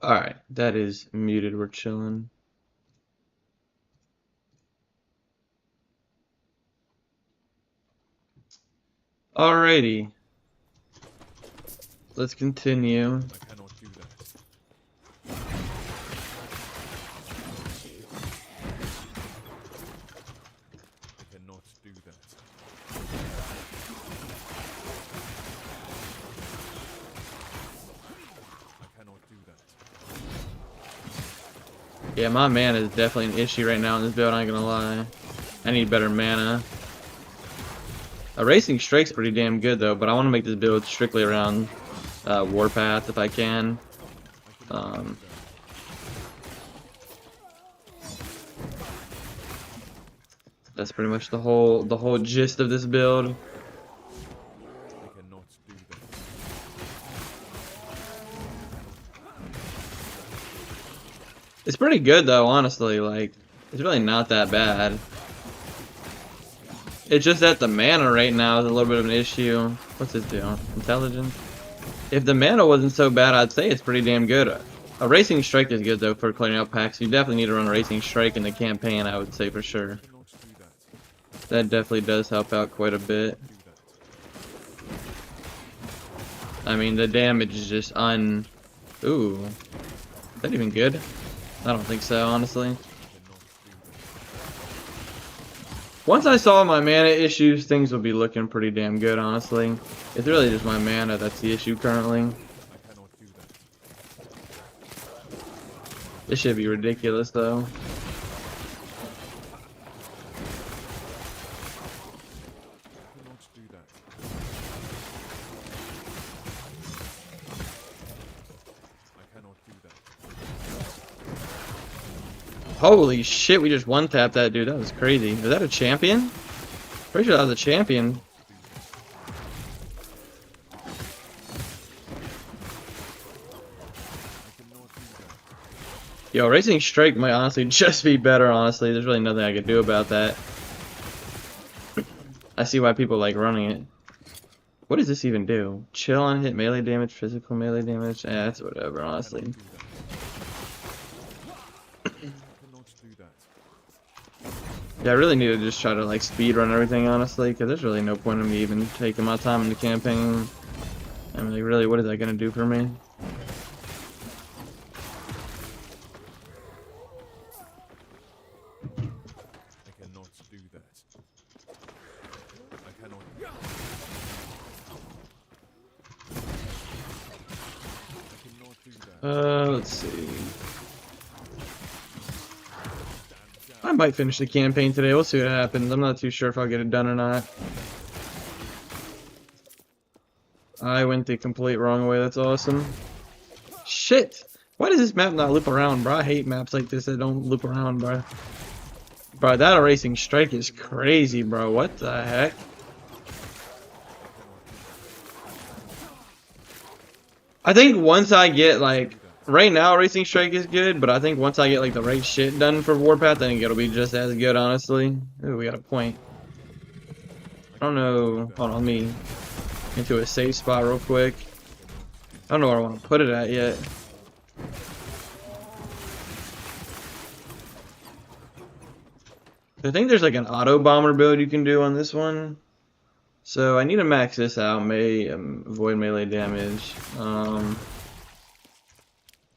Alright, that is muted. We're chilling. Alrighty. Let's continue. I cannot do that. I cannot do that. I cannot do that. Yeah, my mana is definitely an issue right now in this build, I ain't gonna lie. I need better mana. A racing strike's pretty damn good though, but I want to make this build strictly around warpath if I can. That's pretty much the whole gist of this build. I cannot do that. It's pretty good though, honestly. Like, it's really not that bad. It's just that the mana right now is a little bit of an issue. What's this do? Intelligence? If the mana wasn't so bad, I'd say it's pretty damn good. A racing strike is good though for clearing out packs. You definitely need to run a racing strike in the campaign, I would say for sure. That definitely does help out quite a bit. I mean, the damage is just Ooh. Is that even good? I don't think so, honestly. Once I solve my mana issues, things will be looking pretty damn good, honestly. It's really just my mana that's the issue currently. This should be ridiculous, though. Holy shit, we just one-tapped that dude. That was crazy. Is that a champion? Pretty sure that was a champion. Yo, Racing Strike might honestly just be better, honestly. There's really nothing I could do about that. I see why people like running it. What does this even do? Chill on hit melee damage, physical melee damage? Yeah, that's whatever, honestly. Yeah, I really need to just try to like speed run everything, honestly, because there's really no point in me even taking my time in the campaign. I mean, like, really, what is that gonna do for me? I cannot do that. I cannot. I cannot do that. Let's see. I might finish the campaign today. We'll see what happens. I'm not too sure if I'll get it done or not. I went the complete wrong way. That's awesome. Shit! Why does this map not loop around, bro? I hate maps like this that don't loop around, bro. Bro, that Racing Strike is crazy, bro. What the heck? I think once I get, like... Right now, Racing Strike is good, but I think once I get like the right shit done for Warpath, I think it'll be just as good, honestly. Ooh, we got a point. I don't know. Hold on, let me into a safe spot real quick. I don't know where I want to put it at yet. I think there's like an autobomber build you can do on this one. So I need to max this out, avoid melee damage.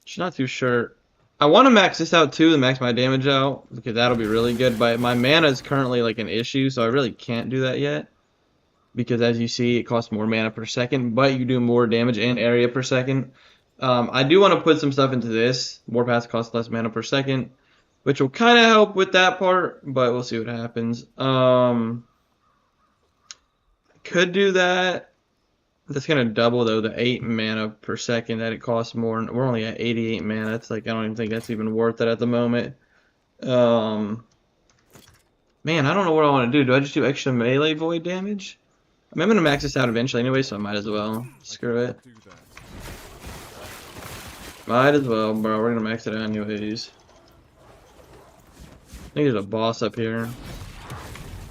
Just not too sure. I want to max this out too to max my damage out because that'll be really good. But my mana is currently like an issue, so I really can't do that yet. Because as you see, it costs more mana per second, but you do more damage and area per second. I do want to put some stuff into this. Warpath costs less mana per second, which will kind of help with that part, but we'll see what happens. I could do that. That's gonna double though the 8 mana per second that it costs more. We're only at 88 mana. It's like I don't even think that's even worth it at the moment. Man, I don't know what I want to do. Do I just do extra melee void damage? I mean, I'm gonna max this out eventually anyway, so I might as well. Screw it. Might as well, bro. We're gonna max it out anyways. I think there's a boss up here.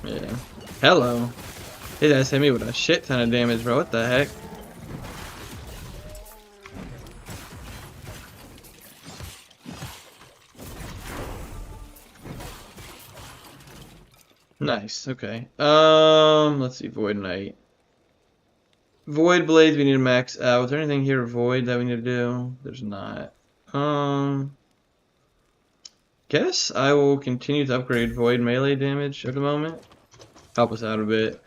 Yeah. Hello. His ass hit me with a shit ton of damage, bro. What the heck? Nice. Okay. Let's see. Void Knight. Void blades. We need to max out. Is there anything here void that we need to do? There's not. Guess I will continue to upgrade void melee damage at the moment. Help us out a bit.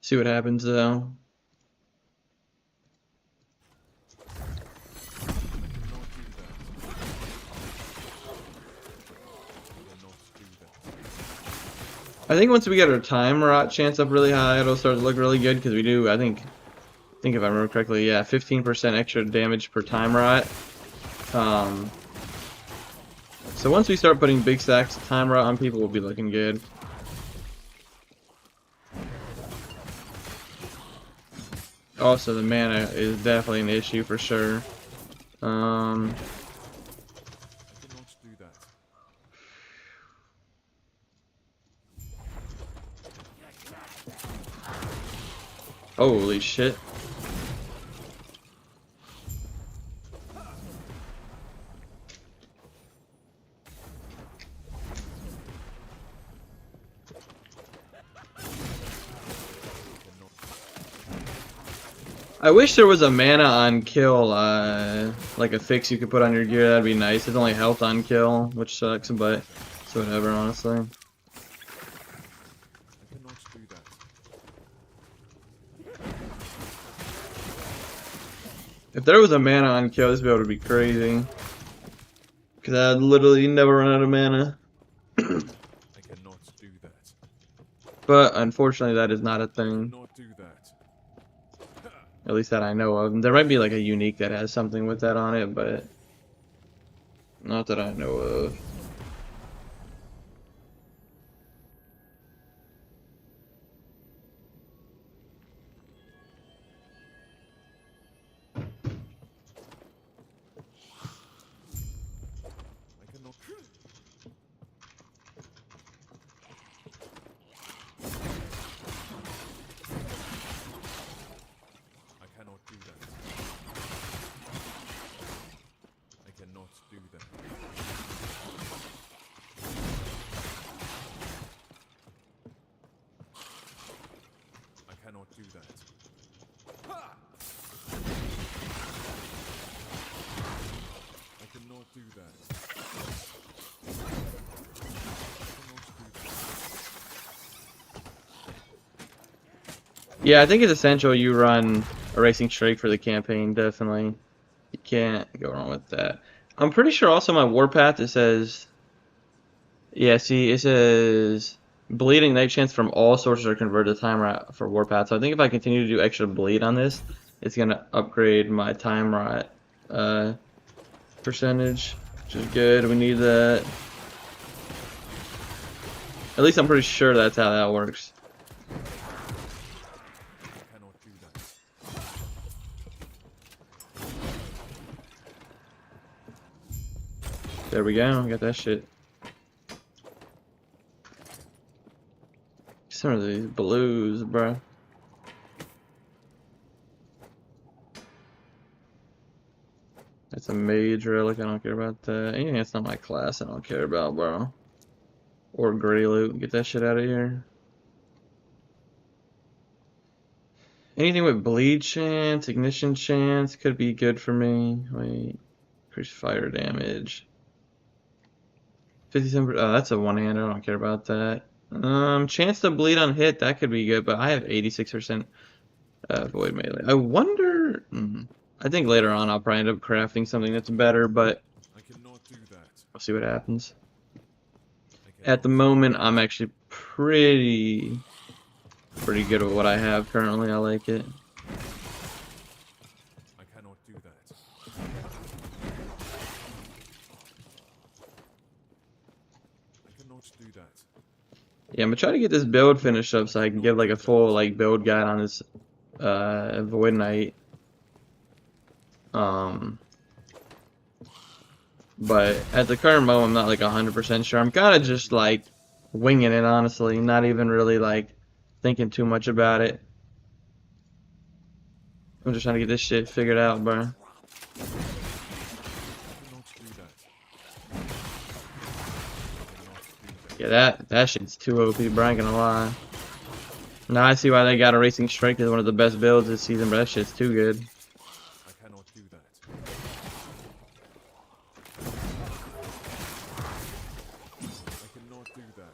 See what happens though. I think once we get our time rot chance up really high, it'll start to look really good because we do, I think if I remember correctly, yeah, 15% extra damage per time rot. So once we start putting big stacks of time rot on people, we'll be looking good. Also, the mana is definitely an issue for sure. Holy shit. I wish there was a mana on kill, like a fix you could put on your gear. That'd be nice. It's only health on kill, which sucks, but it's whatever, honestly. If there was a mana on kill, this build would be crazy. Because I'd literally never run out of mana. I cannot do that. But unfortunately, that is not a thing. Not do that. At least that I know of. There might be like a unique that has something with that on it, but not that I know of. Yeah, I think it's essential you run a racing streak for the campaign, definitely. You can't go wrong with that. I'm pretty sure also my warpath, it says... Yeah, see, it says... Bleeding night chance from all sources are converted to time rot for warpath. So I think if I continue to do extra bleed on this, it's going to upgrade my time rot percentage, which is good. We need that. At least I'm pretty sure that's how that works. There we go, got that shit. Some of these blues, bro. That's a mage relic, I don't care about that. Anything that's not my class, I don't care about, bro. Or gray loot, get that shit out of here. Anything with bleed chance, ignition chance, could be good for me. Wait, increase fire damage. 57%, oh, that's a one-hand, I don't care about that. Chance to bleed on hit, that could be good, but I have 86% void melee. I wonder, I think later on I'll probably end up crafting something that's better, but I'll see what happens. At the moment, I'm actually pretty good with what I have currently. I like it. Yeah, I'm gonna try to get this build finished up so I can give like a full like build guide on this Void Knight. But at the current moment, I'm not like 100% sure. I'm kind of just like winging it, honestly, not even really like thinking too much about it. I'm just trying to get this shit figured out, bro. Yeah, that shit's too OP, bro. I ain't gonna lie. Now I see why they got a racing strike as one of the best builds this season, but that shit's too good. I cannot do that. I cannot do that.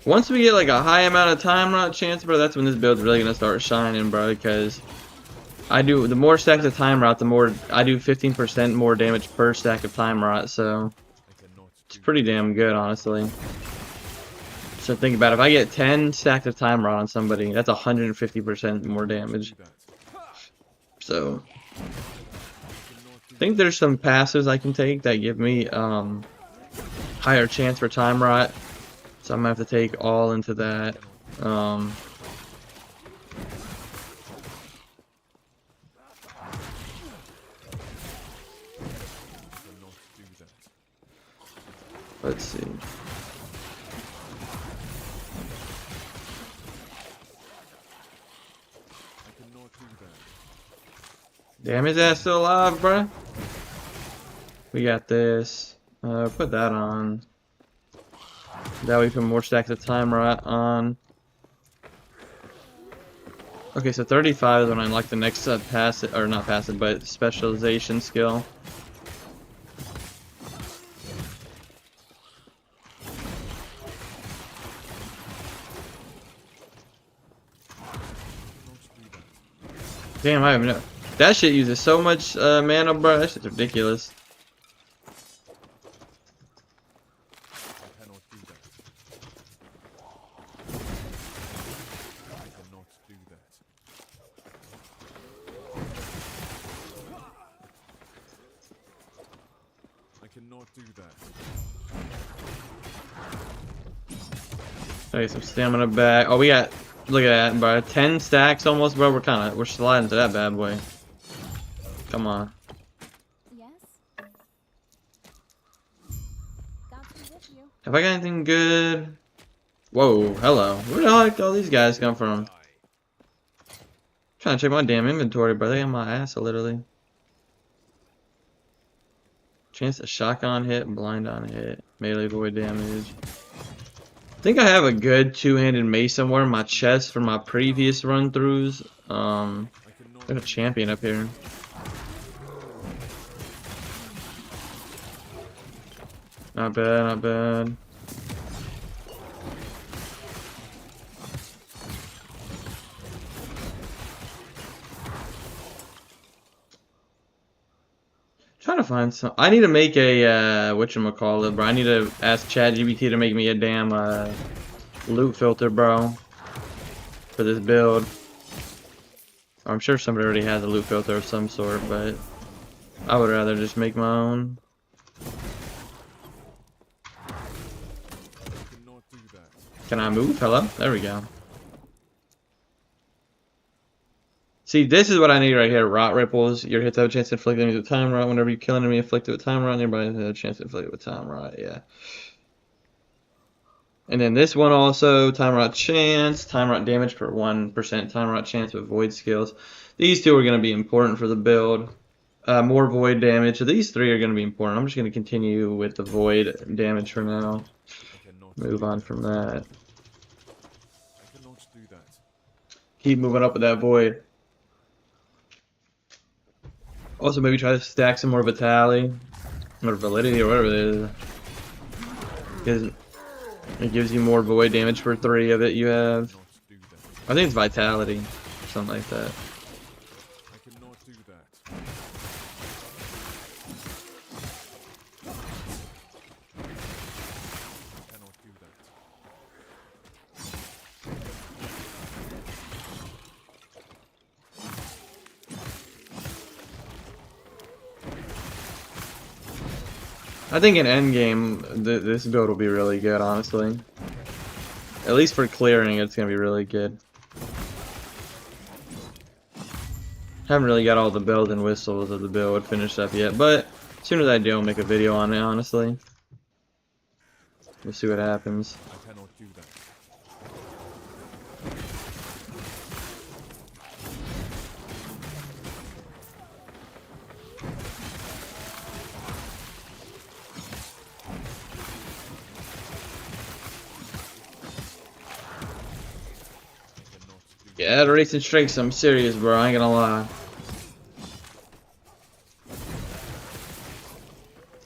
Once we get like a high amount of time rot chance, bro, that's when this build's really gonna start shining, bro, because the more stacks of time rot, the more I do 15% more damage per stack of time rot, so it's pretty damn good, honestly. So think about it, if I get 10 stacks of time rot on somebody, that's 150% more damage. So I think there's some passives I can take that give me higher chance for time rot. So I'm gonna have to take all into that. Let's see. Damn, his ass still alive, bruh. We got this. Put that on. That way we put more stacks of time rot on. Okay, so 35 is when I unlock the next passive, or not passive, but specialization skill. Damn, I have no. That shit uses so much mana, bro. That shit's ridiculous. Okay, some stamina back. Oh, we got. Look at that, bro. 10 stacks almost, bro. We're sliding to that bad boy. Come on. Yes. Have I got anything good? Whoa, hello. Where the heck all these guys come from? Trying to check my damn inventory, bro. They got my ass, literally. Chance to shotgun hit, blind on hit, melee void damage. I think I have a good two-handed mace somewhere in my chest from my previous run-throughs. There's a champion up here. Not bad, not bad. Trying to find some. I need to make a whatchamacallit, bro. I need to ask ChatGPT to make me a damn loot filter, bro, for this build. I'm sure somebody already has a loot filter of some sort, but I would rather just make my own. Can I move? Hello? There we go. See, this is what I need right here. Rot ripples. Your hits have a chance to inflict enemies with time rot. Whenever you kill an enemy inflicted with time rot, nearby has a chance to inflict it with time rot. Yeah. And then this one also, time rot chance, time rot damage per 1% time rot chance with void skills. These two are going to be important for the build. More void damage. So these three are going to be important. I'm just going to continue with the void damage for now. Move on from that. Keep moving up with that void. Also, maybe try to stack some more vitality or validity or whatever it is. Because it gives you more void damage for 3 of it you have. I think it's vitality or something like that. I think in endgame, this build will be really good, honestly. At least for clearing, it's going to be really good. Haven't really got all the bells and whistles of the build finished up yet, but as soon as I do, I'll make a video on it, honestly. We'll see what happens. Yeah, that racing strike's some serious, bro. I ain't gonna lie.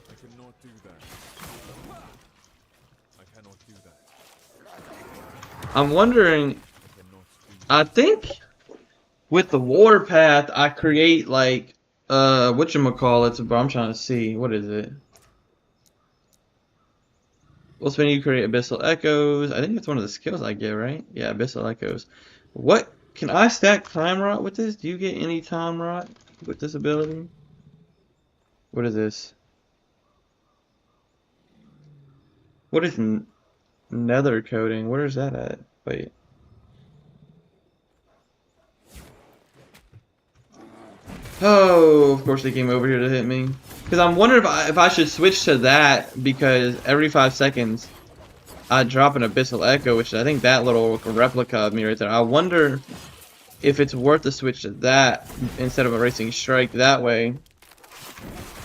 I cannot do that. I cannot do that. I'm wondering. I cannot do that. I think with the warpath, I create like whatchamacallit, but I'm trying to see what is it. Well, when you create abyssal echoes, I think that's one of the skills I get, right? Yeah, abyssal echoes. What can I stack time rot with this? Do you get any time rot with this ability? What is this? What is nether coating? Where is that at? Wait. Oh, of course they came over here to hit me. Because I'm wondering if I should switch to that, because every 5 seconds I drop an abyssal echo, which I think that little replica of me right there. I wonder if it's worth to switch to that instead of a racing strike that way,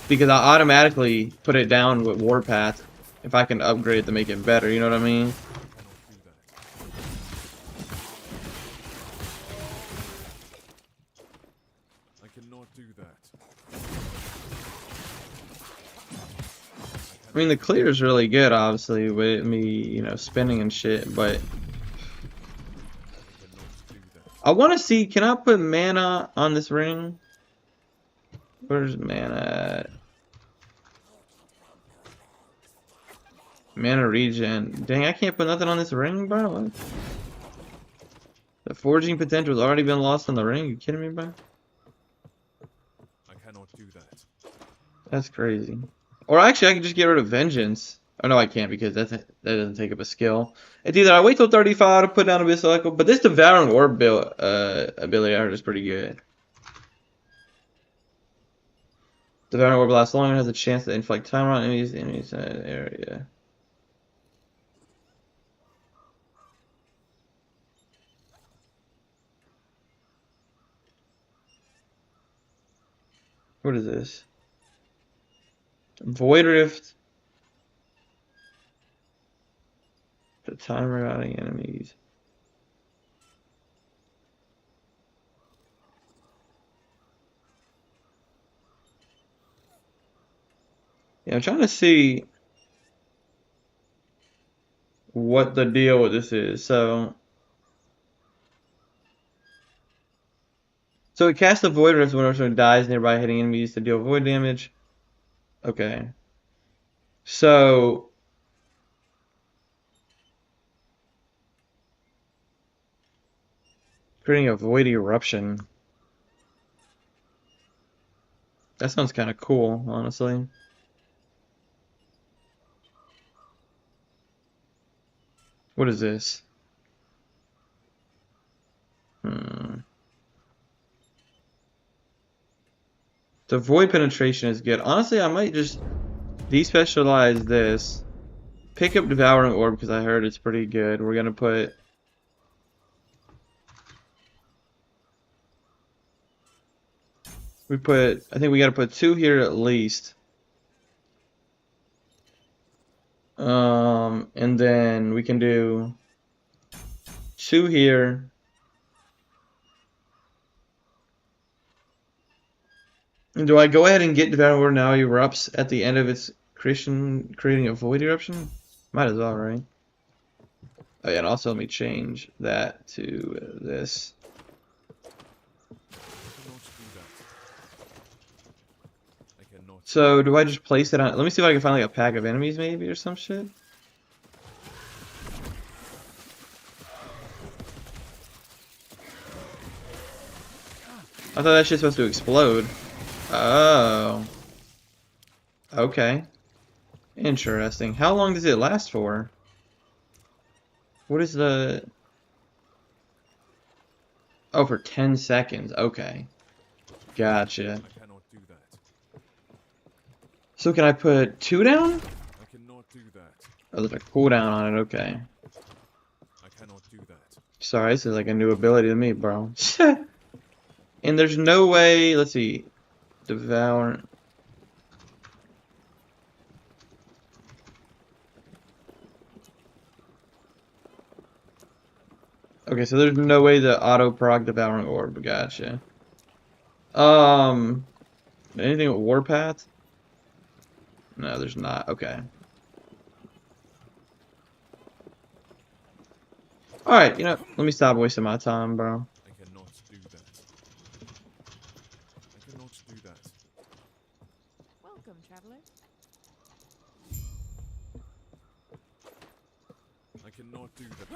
because I automatically put it down with warpath if I can upgrade to make it better. You know what I mean? I cannot do that. I mean, the clear is really good, obviously, with me, you know, spinning and shit, but I want to see, can I put mana on this ring? Where's mana at? Mana regen. Dang, I can't put nothing on this ring, bro. What? The forging potential has already been lost on the ring. You kidding me, bro? I cannot do that. That's crazy. Or actually, I can just get rid of vengeance. Oh no, I can't, because that doesn't take up a skill. It's either I wait till 35 to put down abyssal echo, but this devouring orb build, ability I heard is pretty good. Devouring orb lasts longer and has a chance to inflict time on enemies in the area. What is this? Void Rift. The timer routing enemies. Yeah, I'm trying to see what the deal with this is. So it casts a Void Rift whenever someone dies nearby, hitting enemies to deal void damage. Okay. So creating a void eruption. That sounds kind of cool, honestly. What is this? The void penetration is good. Honestly, I might just despecialize this. Pick up devouring orb because I heard it's pretty good. We're gonna put. I think we gotta put 2 here at least. And then we can do 2 here. And do I go ahead and get devouring orb now? He erupts at the end of its creating a void eruption? Might as well, right? Oh yeah, and also let me change that to this. So do I just place it on? Let me see if I can find like a pack of enemies maybe or some shit. I thought that shit's supposed to explode. Oh. Okay. Interesting. How long does it last for? What is the... Oh, for 10 seconds. Okay. Gotcha. So can I put 2 down? I cannot do that. Oh, there's a cooldown on it. Okay. I cannot do that. Sorry, this is like a new ability to me, bro. And there's no way... Let's see. Devour... Okay, so there's no way to auto proc devouring orb. Gotcha. Anything with warpath? No, there's not. Okay. Alright, you know, let me stop wasting my time, bro. I cannot do that. I cannot do that. Welcome, traveler. I cannot do that.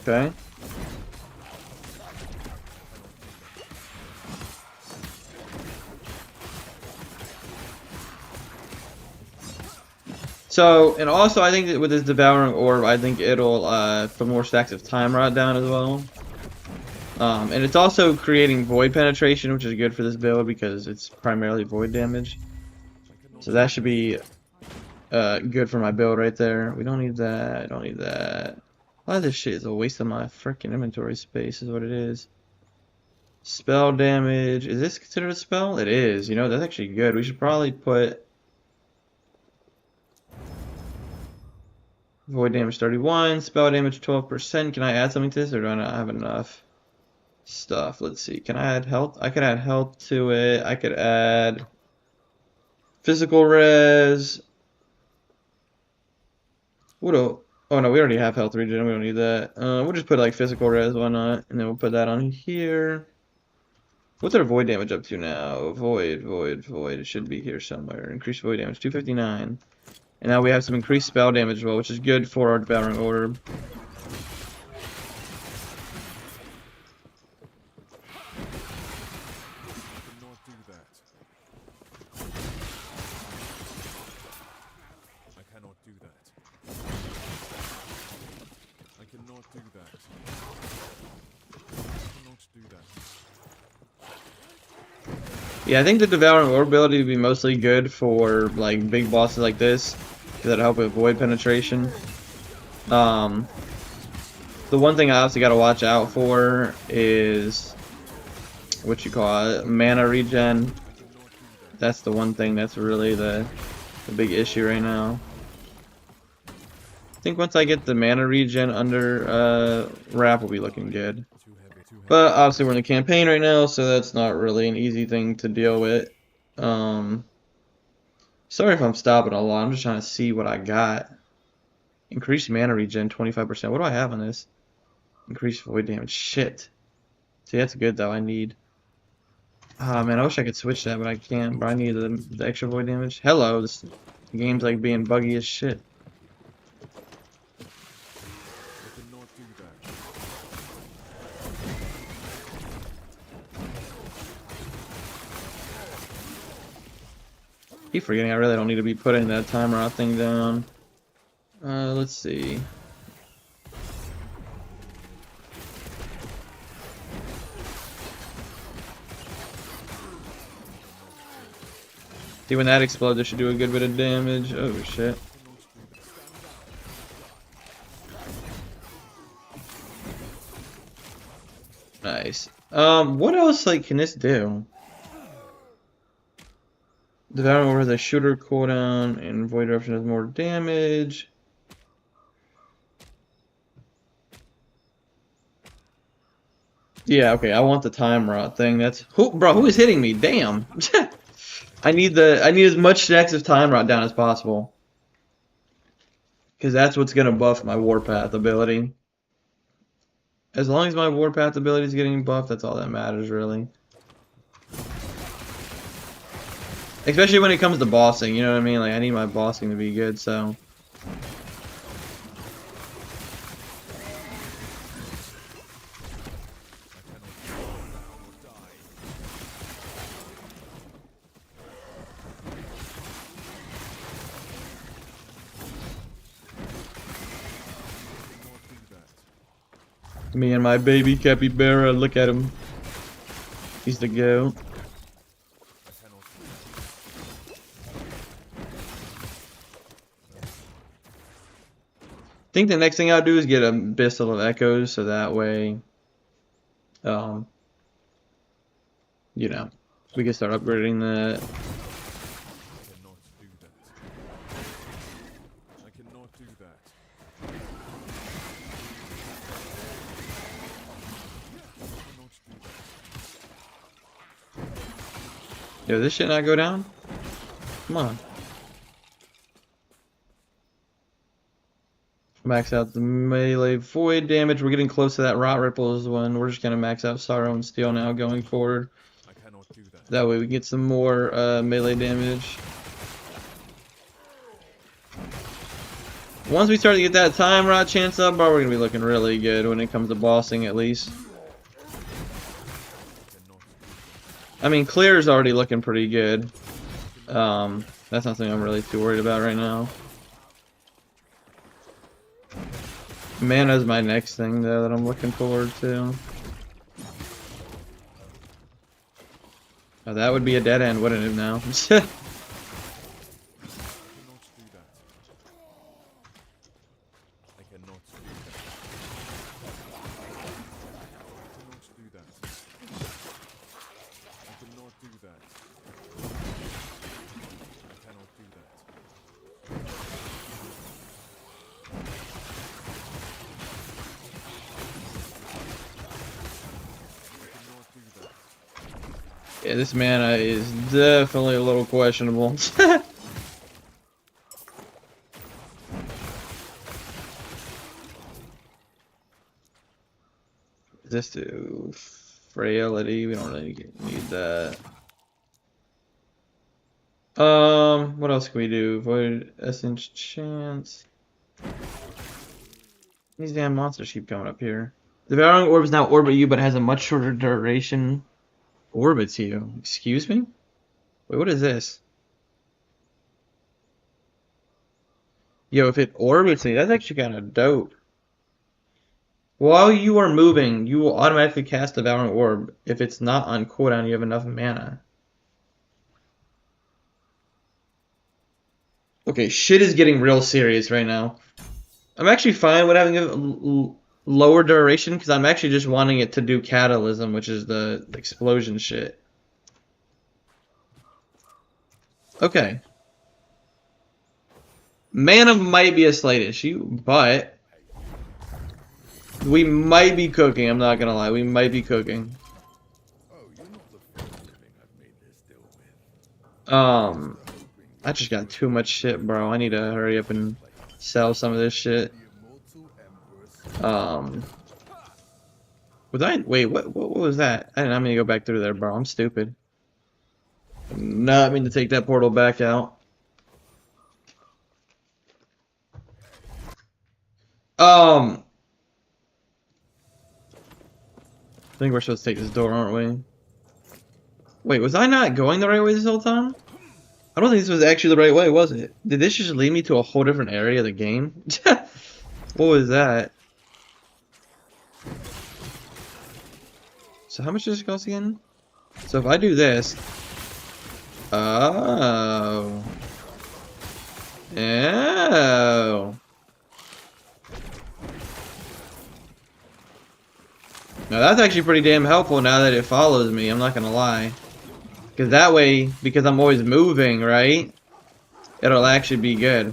Okay. So, and also I think that with this devouring orb, I think it'll put more stacks of time rot down as well. And it's also creating void penetration, which is good for this build because it's primarily void damage. So that should be good for my build right there. We don't need that. I don't need that. A lot of this shit is a waste of my freaking inventory space, is what it is. Spell damage. Is this considered a spell? It is. You know, that's actually good. We should probably put void damage 31, spell damage 12%. Can I add something to this, or do I not have enough stuff? Let's see. Can I add health? I could add health to it. I could add physical res. Oh no, we already have health regen. We don't need that. We'll just put like physical res. Why not? And then we'll put that on here. What's our void damage up to now? Void. It should be here somewhere. Increased void damage 259. And now we have some increased spell damage as well, which is good for our devouring orb. I cannot do that. I cannot do that. I cannot do that. Yeah, I think the devouring orb ability would be mostly good for like big bosses like this, because that'll help with void penetration. The one thing I also got to watch out for is what you call it, mana regen. That's the one thing that's really the big issue right now. I think once I get the mana regen under wrap, we'll be looking good. But obviously we're in the campaign right now, so that's not really an easy thing to deal with. Sorry if I'm stopping a lot. I'm just trying to see what I got. Increased mana regen 25%. What do I have on this? Increased void damage. Shit. See, that's good though. I need. Ah, man, I wish I could switch that, but I can't. But I need the extra void damage. Hello, this game's like being buggy as shit. I cannot do that. Keep forgetting I really don't need to be putting that timer out thing down. Let's see. See, when that explodes, it should do a good bit of damage. Oh shit. Nice. What else like can this do? Devouring Orb has a shooter cooldown, and Void Eruption has more damage. Yeah, okay, I want the time rot thing. That's who is hitting me? Damn. I need as much stacks of time rot down as possible. Cause that's what's gonna buff my warpath ability. As long as my warpath ability is getting buffed, that's all that matters really. Especially when it comes to bossing, you know what I mean? Like I need my bossing to be good, so. Me and my baby capybara, look at him. He's the goat. I think the next thing I'll do is get a Pistol of Echoes, so that way, you know, We can start upgrading that. Cannot do that. I cannot do that. Cannot do that. Yo, this shit not go down? Come on. Max out the melee void damage. We're getting close to that rot ripples one. We're just gonna max out sorrow and steel now going forward. I cannot do that. That way we can get some more melee damage. Once we start to get that time rot chance up, bro, we're gonna be looking really good when it comes to bossing at least. I mean, clear is already looking pretty good. That's not something I'm really too worried about right now. Mana is my next thing though that I'm looking forward to. Oh, that would be a dead end, wouldn't it now? Cannot do that. I cannot do that. Cannot do that. I cannot do that. I cannot do that. Yeah, this mana is definitely a little questionable. This do frailty. We don't really need that. What else can we do? Void essence chance. These damn monsters keep coming up here. Devouring orbs now orbit you, but has a much shorter duration. Orbits you. Excuse me? Wait, what is this? Yo, if it orbits me, that's actually kind of dope. While you are moving, you will automatically cast Devouring Orb. If it's not on cooldown, you have enough mana. Okay, shit is getting real serious right now. I'm actually fine with having a lower duration because I'm actually just wanting it to do catalysm, which is the explosion shit. Okay. Mana might be a slight issue, but we might be cooking. I'm not gonna lie, we might be cooking. I just got too much shit, bro. I need to hurry up and sell some of this shit. Was I? Wait, what was that? I did not mean to go back through there, bro. I'm stupid. I did not mean to take that portal back out. I think we're supposed to take this door, aren't we? Wait, was I not going the right way this whole time? I don't think this was actually the right way, was it? Did this just lead me to a whole different area of the game? What was that? So how much does it cost again? So if I do this... Oh. Oh. Now that's actually pretty damn helpful now that it follows me, I'm not gonna lie. Because that way, because I'm always moving, right? It'll actually be good.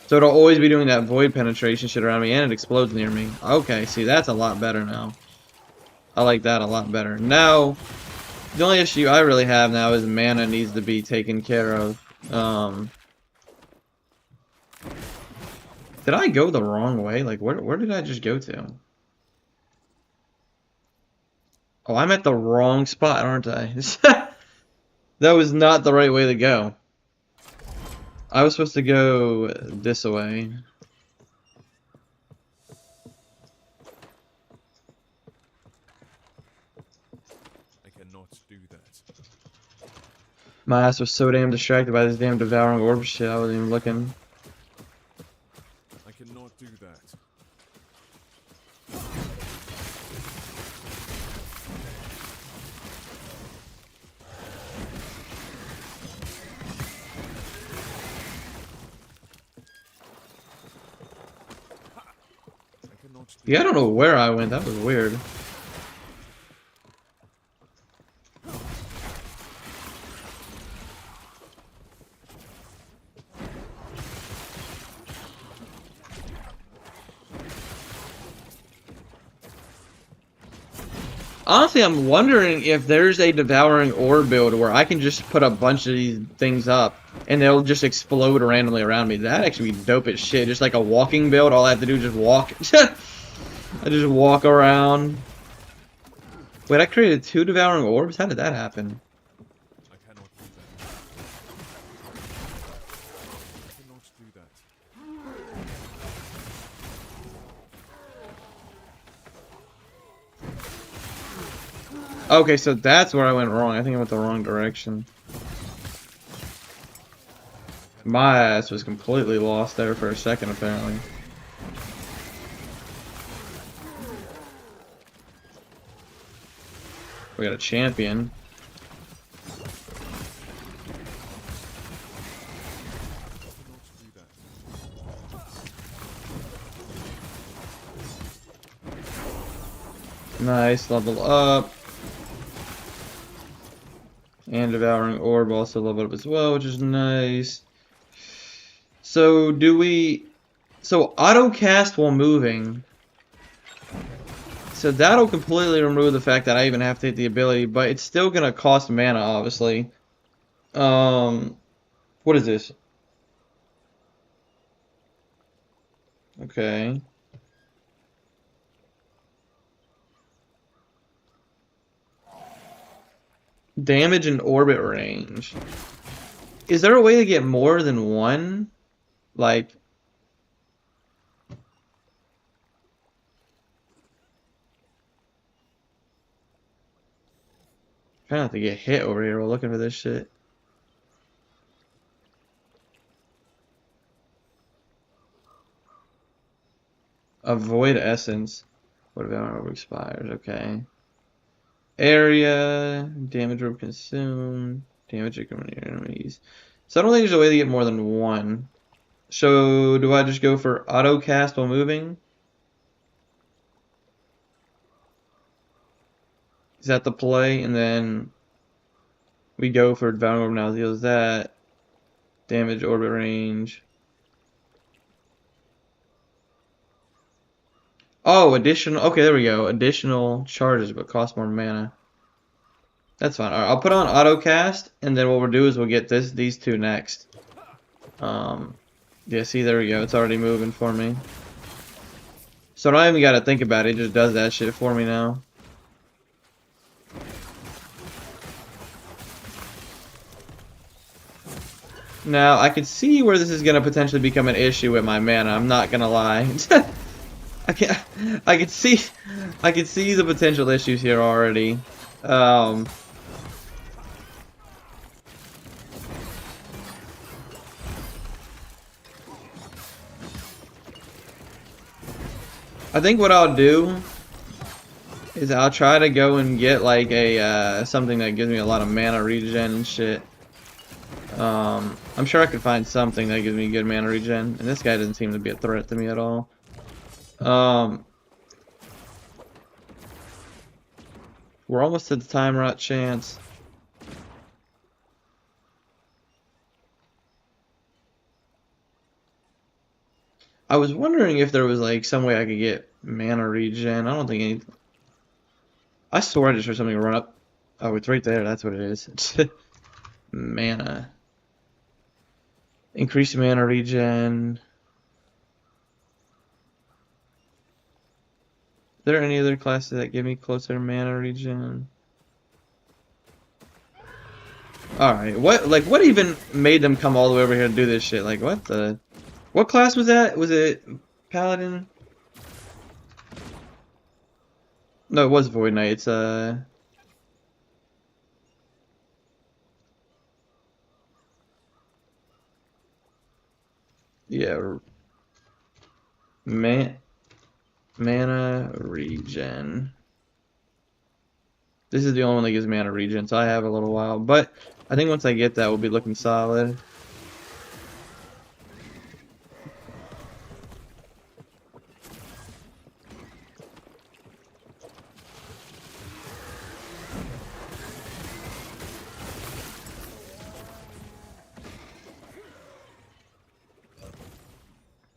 So it'll always be doing that void penetration shit around me and it explodes near me. Okay, see that's a lot better now. I like that a lot better. Now, the only issue I really have now is mana needs to be taken care of. Did I go the wrong way? Like, where did I just go to? Oh, I'm at the wrong spot, aren't I? That was not the right way to go. I was supposed to go this way. I cannot do that. My ass was so damn distracted by this damn devouring orb shit, I wasn't even looking. I cannot do that. Yeah, I don't know where I went, that was weird. Honestly, I'm wondering if there's a devouring ore build where I can just put a bunch of these things up and they'll just explode randomly around me. That'd actually be dope as shit. Just like a walking build, all I have to do is just walk. I just walk around. Wait, I created 2 devouring orbs? How did that happen? I cannot do that. I cannot do that. Okay, so that's where I went wrong. I think I went the wrong direction. My ass was completely lost there for a second, apparently. We got a champion. Nice, level up. And devouring orb also leveled up as well, which is nice. So do we... So auto cast while moving. So that'll completely remove the fact that I even have to hit the ability, but it's still gonna cost mana, obviously. What is this? Okay. Damage and orbit range. Is there a way to get more than one? Like... Trying not to get hit over here while looking for this shit. Avoid essence. What about orb expires? Okay. Area. Damage orb consumed. Damage incoming enemies. So I don't think there's a way to get more than one. So do I just go for auto cast while moving? Is that the play? And then we go for devouring orb now. Deals that. Damage orbit range. Oh, additional. Okay, there we go. Additional charges, but cost more mana. That's fine. Alright, I'll put on auto cast, and then what we'll do is we'll get these 2 next. Yeah, see, there we go. It's already moving for me. So I don't even gotta think about it. It just does that shit for me now. Now, I can see where this is gonna potentially become an issue with my mana. I'm not gonna lie. I can see the potential issues here already. I think what I'll do is I'll try to go and get like a something that gives me a lot of mana regen and shit. I'm sure I could find something that gives me good mana regen, and this guy doesn't seem to be a threat to me at all. We're almost at the time rot chance. I was wondering if there was like some way I could get mana regen. I don't think any. I swore I just heard something run up. Oh, it's right there. That's what it is. Mana. Increase mana regen. Are there any other classes that give me closer mana regen? Alright, what even made them come all the way over here to do this shit? Like, what the... What class was that? Was it paladin? No, it was Void Knight. It's, yeah. Mana regen. This is the only one that gives mana regen, so I have a little while. But I think once I get that, we'll be looking solid.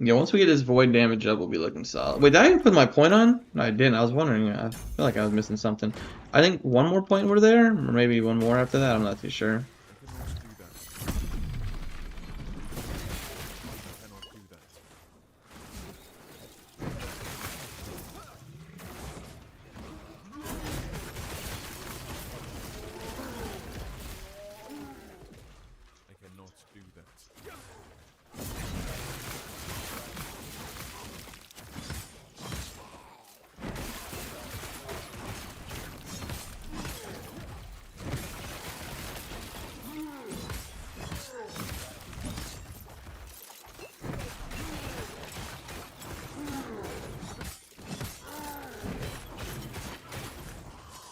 Yeah, once we get this void damage up, we'll be looking solid. Wait, did I even put my point on? No, I didn't. I was wondering. I feel like I was missing something. I think one more point were there, or maybe one more after that. I'm not too sure. I cannot do that.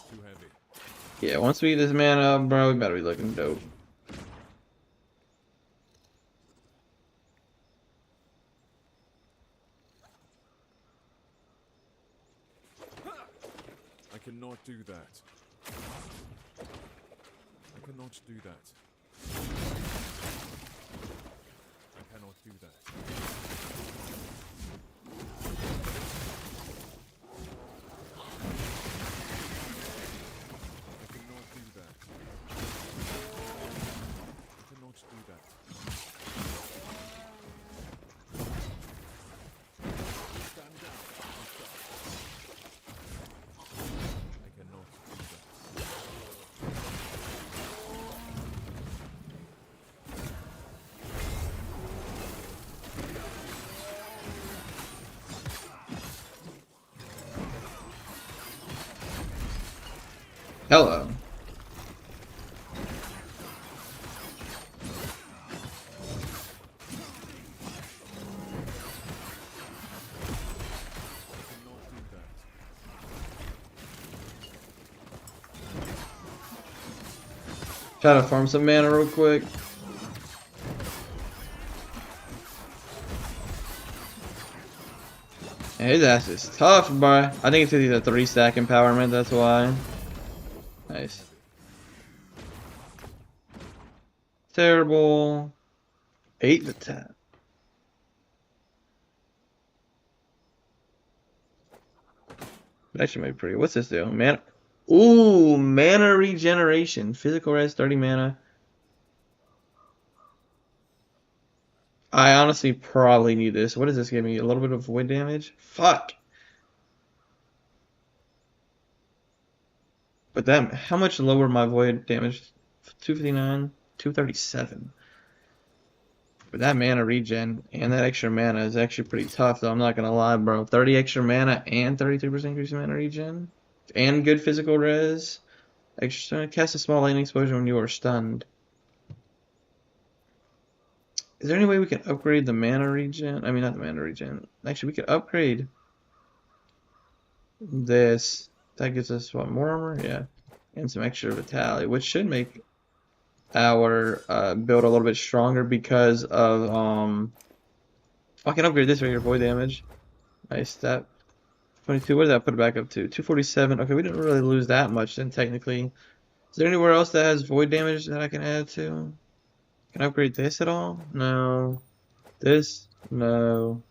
Too heavy. Yeah, once we get this man up, bro, we better be looking dope. I cannot do that. I cannot do that. I cannot do that. I cannot do that. I cannot do that. Stand down. I cannot do that. Hello. Try to farm some mana real quick. And his ass is tough, bro. I think it's because he's a 3-stack empowerment, that's why. Nice. Terrible. 8 to 10. That actually might be pretty. What's this do? Mana. Ooh, mana regeneration. Physical res, 30 mana. I honestly probably need this. What does this give me? A little bit of void damage? Fuck. But that, how much lower my void damage? 259, 237. But that mana regen and that extra mana is actually pretty tough, though. I'm not gonna lie, bro. 30 extra mana and 33% increase in mana regen. And good physical res. Extra cast a small lightning explosion when you are stunned. Is there any way we can upgrade the mana regen? I mean, not the mana regen. Actually, we could upgrade this. That gives us, what, more armor? Yeah. And some extra vitality, which should make our build a little bit stronger because of, I can upgrade this right here, void damage. Nice, that. 22, what did that put it back up to? 247. Okay, we didn't really lose that much then, technically. Is there anywhere else that has void damage that I can add to? Can I upgrade this at all? No. This? No.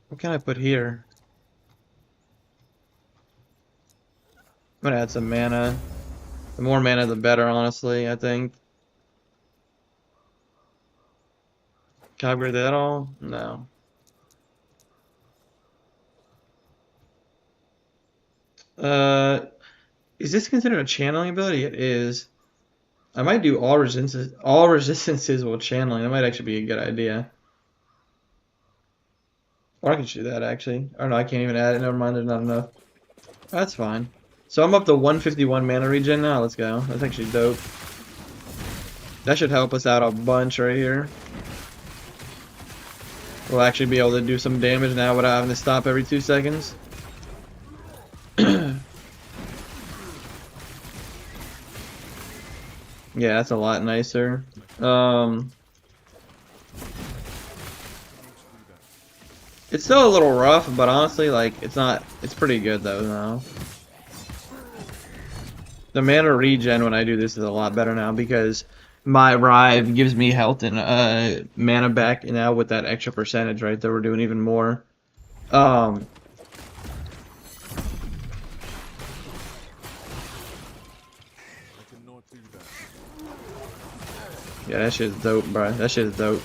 What can I put here? I'm gonna add some mana. The more mana, the better, honestly, I think. Can I upgrade that at all? No. Is this considered a channeling ability? It is. I might do all resistances while channeling. That might actually be a good idea. Or I can do that actually. Or no, I can't even add it. Never mind, there's not enough. That's fine. So I'm up to 151 mana regen now. Let's go. That's actually dope. That should help us out a bunch right here. We'll actually be able to do some damage now without having to stop every 2 seconds. Yeah, that's a lot nicer. It's still a little rough, but honestly, like, it's pretty good though now. The mana regen when I do this is a lot better now because my Rive gives me health and mana back, and now with that extra percentage right there, we're doing even more. I cannot do that. Yeah, that shit is dope, bro. That shit is dope.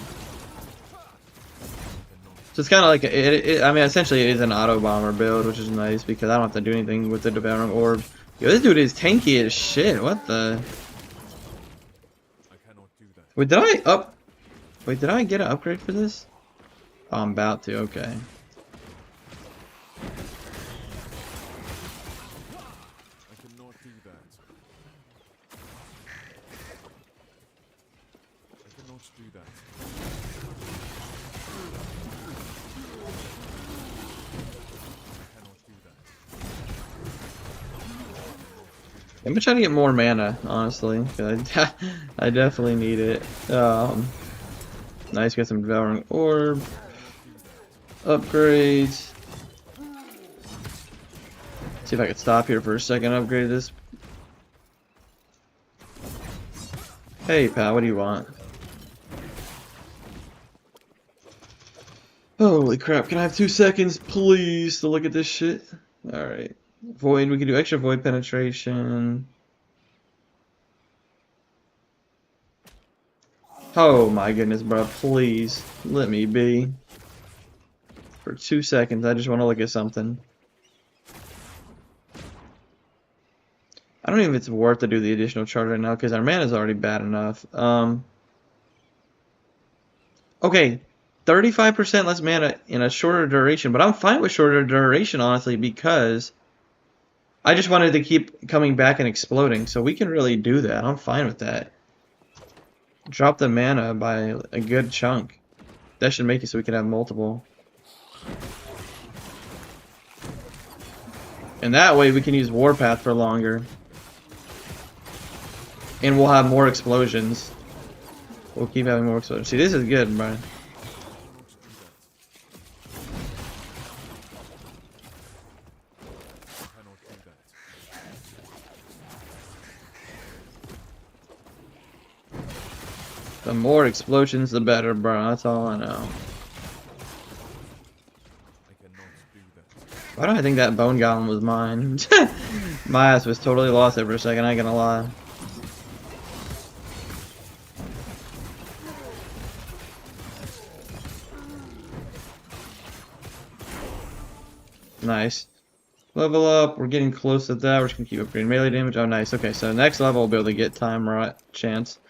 I cannot. So it's kind of like I mean, essentially it is an autobomber build, which is nice because I don't have to do anything with the devouring orb. Yo, this dude is tanky as shit. What the? I cannot do that. Wait, did I up? Wait, did I get an upgrade for this? Oh, I'm about to. Okay. I cannot do that. I cannot do that. I cannot do that. I'm gonna try to get more mana, honestly. 'Cause I definitely need it. Nice, got some devouring orb upgrades. See if I could stop here for a second. Upgrade this. Hey, pal, what do you want? Holy crap! Can I have 2 seconds, please, to look at this shit? All right. Void. We can do extra void penetration. Oh my goodness, bro. Please let me be. For 2 seconds, I just want to look at something. I don't even know if it's worth to do the additional charge right now because our mana is already bad enough. Okay, 35% less mana in a shorter duration, but I'm fine with shorter duration, honestly, because I just wanted to keep coming back and exploding, so we can really do that. I'm fine with that. Drop the mana by a good chunk. That should make it so we can have multiple. And that way we can use warpath for longer. And we'll have more explosions. We'll keep having more explosions. See, this is good, bro. The more explosions, the better, bro. That's all I know. Why do I think that bone golem was mine? My ass was totally lost there for a second, I ain't gonna lie. Nice. Level up, we're getting close to that. We're just gonna keep upgrading melee damage. Oh, nice. Okay, so next level we'll be able to get time rot chance.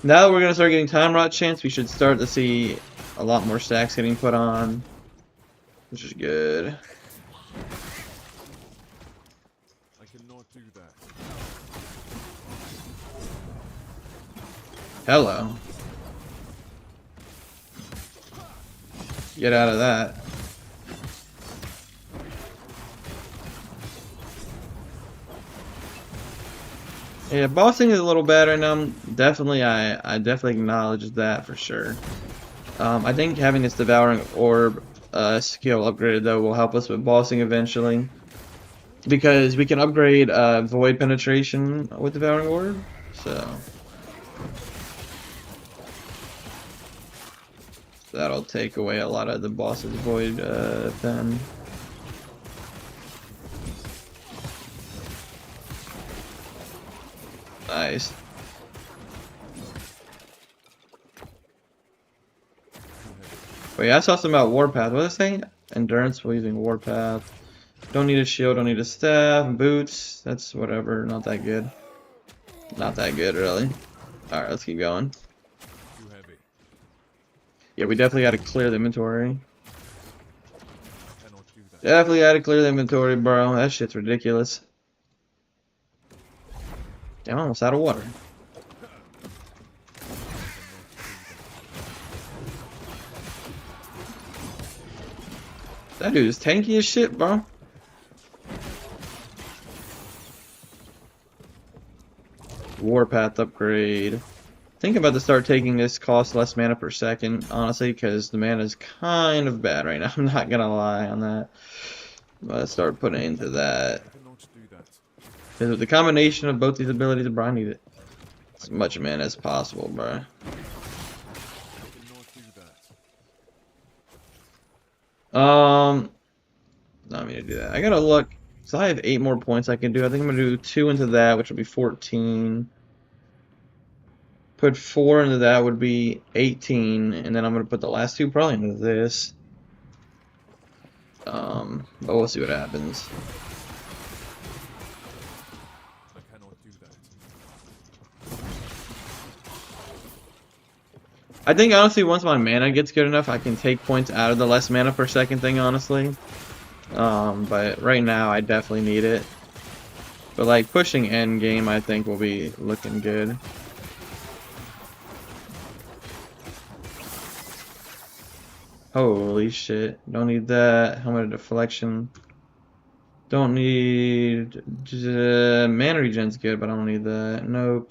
Now that we're gonna start getting time rot chance, we should start to see a lot more stacks getting put on, which is good. I cannot do that. Hello. Get out of that. Yeah, bossing is a little bad right now. I definitely acknowledge that for sure. I think having this devouring orb skill upgraded though will help us with bossing eventually, because we can upgrade void penetration with devouring orb. So that'll take away a lot of the boss's void pen. Nice. Wait, I saw something about warpath. What did it say? Endurance while using warpath. Don't need a shield, don't need a staff, boots. That's whatever, not that good. Not that good, really. Alright, let's keep going. Too heavy. Yeah, we definitely gotta clear the inventory. I cannot do that. Definitely gotta clear the inventory, bro. That shit's ridiculous. Damn, I'm almost out of water. That dude is tanky as shit, bro. Warpath upgrade. I think I'm about to start taking this cost less mana per second, honestly, because the mana is kind of bad right now. I'm not gonna lie on that. I'm gonna start putting it into that. I cannot do that. Because with the combination of both these abilities, bro, I need it. as much mana as possible, bro. I cannot do that. Not me to do that. I gotta look. So I have 8 more points I can do. I think I'm gonna do 2 into that, which will be 14. Put 4 into that would be 18, and then I'm gonna put the last 2 probably into this. But we'll see what happens. I cannot do that. I think honestly, once my mana gets good enough, I can take points out of the less mana per second thing, honestly. But right now, I definitely need it. But like pushing endgame, I think will be looking good. Holy shit! Don't need that. Helmet of deflection. Don't need mana regen's good, but I don't need that. Nope.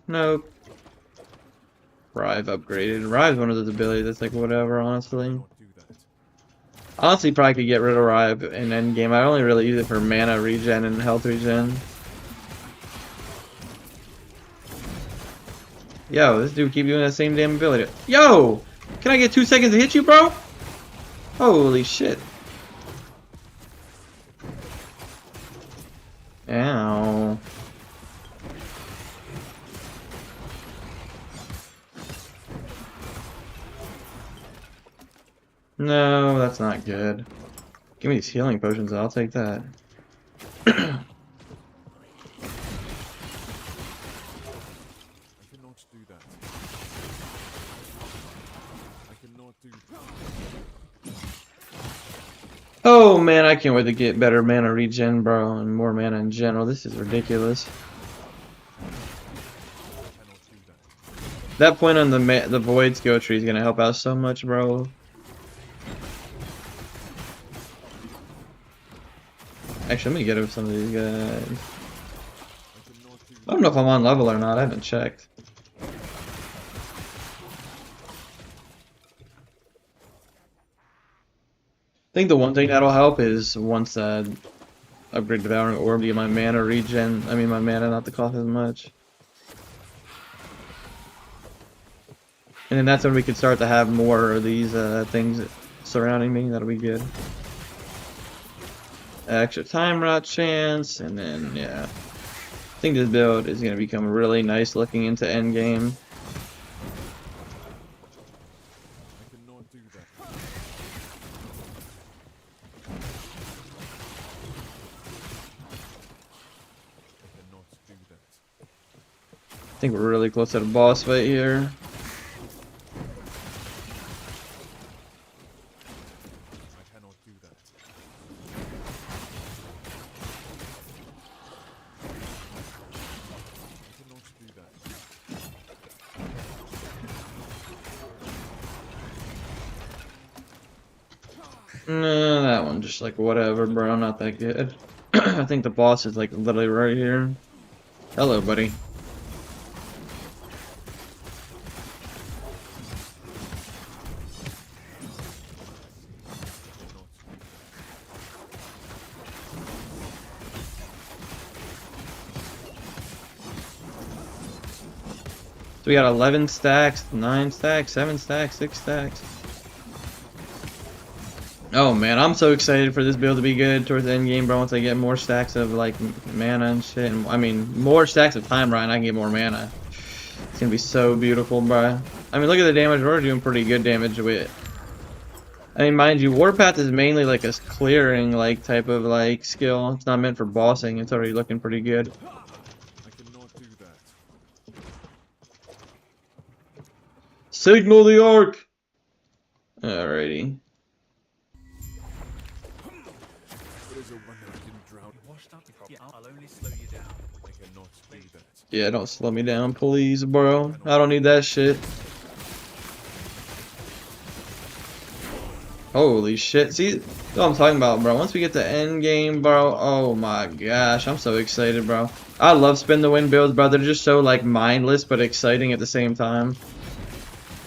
Nope. Rive upgraded. Rive's one of those abilities that's like whatever, honestly. Cannot do that. Honestly, probably could get rid of Rive in endgame. I only really use it for mana regen and health regen. Yo, this dude keep doing that same damn ability. Yo! Can I get 2 seconds to hit you, bro? Holy shit. Ow. No, that's not good. Give me these healing potions, I'll take that. I cannot do that. I cannot do that. Oh man, I can't wait to get better mana regen, bro, and more mana in general. This is ridiculous. I cannot do that. That point on the void skill tree is gonna help out so much, bro. Actually, let me get him some of these guys. I cannot do I don't know if I'm on level or not. I haven't checked. I think the one thing that'll help is once upgrade devouring orb to get my mana regen. I mean my mana not to cost as much. And then that's when we can start to have more of these things surrounding me. That'll be good. Extra time rot chance, and then yeah. I think this build is gonna become really nice looking into endgame. I cannot do that. I cannot do that. I think we're really close to the boss fight here. I cannot do that. I cannot do that. Nah, that one just like whatever, bro. Not that good. I think the boss is like literally right here. Hello, buddy. So we got 11 stacks, 9 stacks, 7 stacks, 6 stacks. Oh man, I'm so excited for this build to be good towards the end game, bro. Once I get more stacks of like mana and shit, and, I mean more stacks of time, right? And I can get more mana. It's gonna be so beautiful, bro. I mean, look at the damage. We're doing pretty good damage with it. I mean, mind you, warpath is mainly like a clearing like type of like skill. It's not meant for bossing. It's already looking pretty good. I cannot do that. Signal the arc. Alrighty. There is a one that I can drown. Washed up, yeah, I'll only slow you down. I cannot do that. Yeah, don't slow me down, please, bro. I don't need that shit. Holy shit. See, that's what I'm talking about, bro. Once we get to end game, bro, oh my gosh, I'm so excited, bro. I love spin the wind builds, bro. They're just so, like, mindless but exciting at the same time.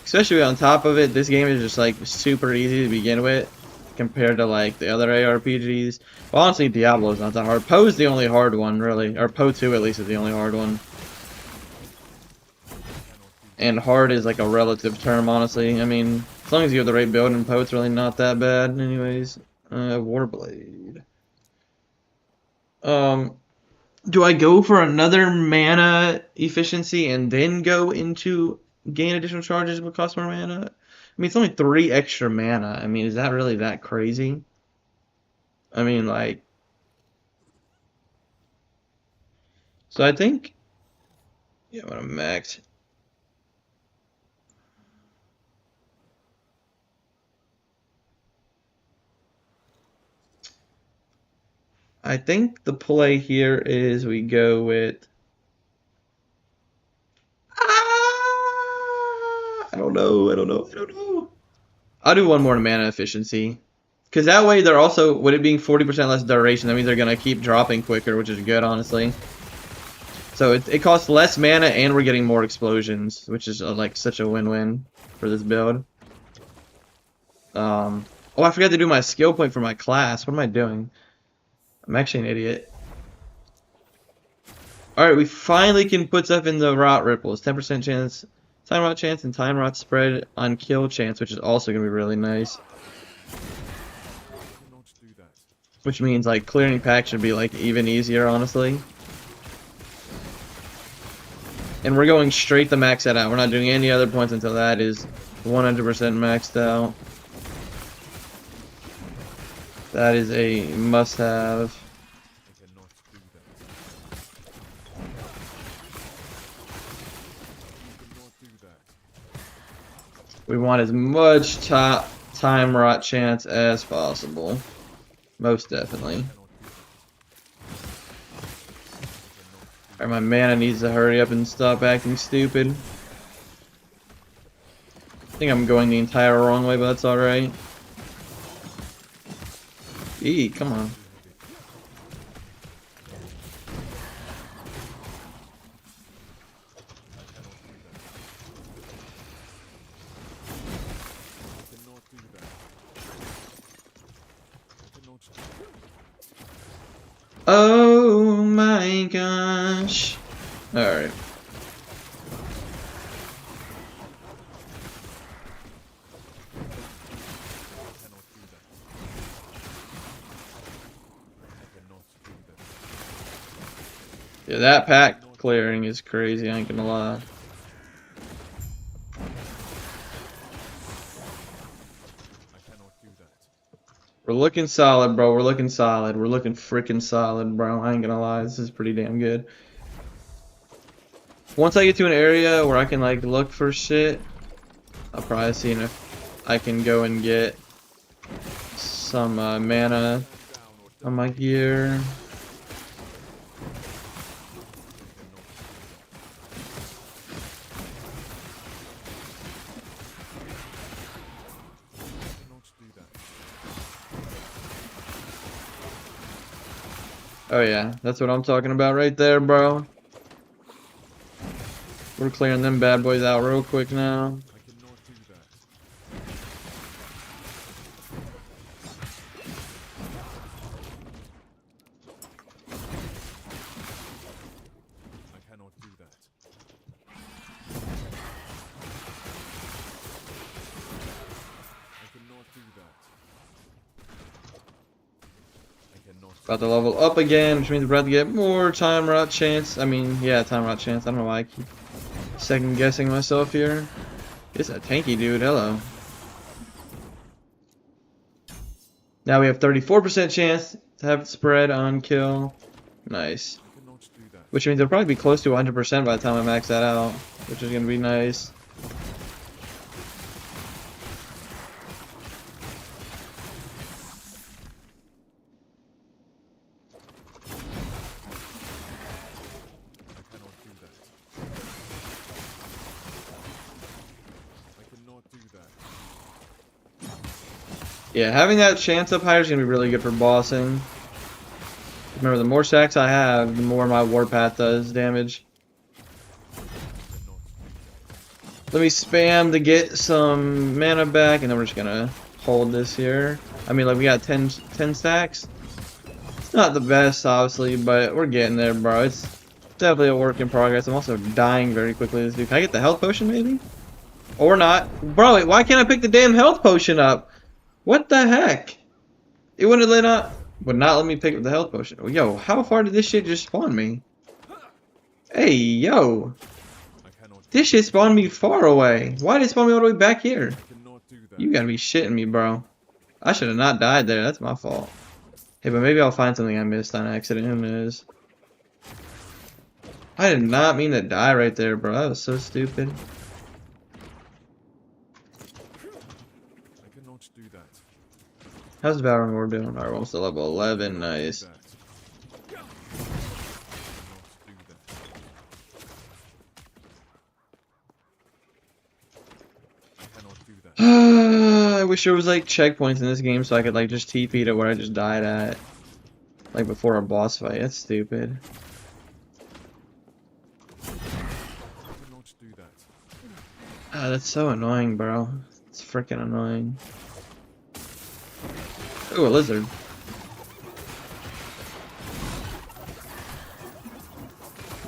Especially on top of it, this game is just, like, super easy to begin with compared to, like, the other ARPGs. Well, honestly, Diablo is not that hard. Poe's the only hard one, really. Or Poe 2, at least, is the only hard one. And hard is like a relative term, honestly. I mean, as long as you have the right build and poet's really not that bad. Anyways, warblade. Do I go for another mana efficiency and then go into gain additional charges but cost more mana? I mean, it's only 3 extra mana. I mean, is that really that crazy? I mean, like... So I think... Yeah, I'm gonna max. I think the play here is we go with... I don't know. I'll do one more mana efficiency. Because that way they're also, with it being 40% less duration, that means they're going to keep dropping quicker, which is good, honestly. So it costs less mana and we're getting more explosions, which is like such a win-win for this build. Oh, I forgot to do my skill point for my class. What am I doing? I'm actually an idiot. Alright, we finally can put stuff in the rot ripples. 10% chance, time rot chance, and time rot spread on kill chance, which is also going to be really nice. Which means like clearing pack should be like even easier, honestly. And we're going straight to max that out. We're not doing any other points until that is 100% maxed out. That is a must-have. We want as much time rot chance as possible. Most definitely. Alright, my mana needs to hurry up and stop acting stupid. I think I'm going the entire wrong way, but that's alright. Come on. Oh my gosh. Alright. Yeah, that pack clearing is crazy, I ain't gonna lie. We're looking solid, bro. We're looking solid. We're looking freaking solid, bro. I ain't gonna lie. This is pretty damn good. Once I get to an area where I can, like, look for shit, I'll probably see if I can go and get some mana on my gear. Oh yeah, that's what I'm talking about right there, bro. We're clearing them bad boys out real quick now. About to level up again, which means we're about to get more time rot chance. I mean, yeah, time rot chance. I don't know why I keep second guessing myself here. It's a tanky dude, hello. Now we have 34% chance to have it spread on kill. Nice. Which means it'll probably be close to 100% by the time I max that out, which is going to be nice. Yeah, having that chance up higher is going to be really good for bossing. Remember, the more stacks I have, the more my warpath does damage. Let me spam to get some mana back, and then we're just going to hold this here. I mean, like, we got 10 stacks. It's not the best, obviously, but we're getting there, bro. Definitely a work in progress. I'm also dying very quickly. This dude. Can I get the health potion maybe? Or not? Bro, wait, why can't I pick the damn health potion up? What the heck? It would not let me pick up the health potion. Yo, how far did this shit just spawn me? Hey, yo. I cannot do This shit spawned me far away. Why did it spawn me all the way back here? cannot do that. You gotta be shitting me, bro. I should have not died there. That's my fault. Hey, but maybe I'll find something I missed on accident. Who knows? I did not mean to die right there, bro. That was so stupid. I cannot do that. How's devouring orb doing? Alright, we're almost to level 11. Nice. That. I cannot do that. I cannot do that. I wish there was like checkpoints in this game so I could like just TP to where I just died at. Like before a boss fight. That's stupid. I cannot do that. Ah, that's so annoying, bro. It's freaking annoying. Ooh, a lizard.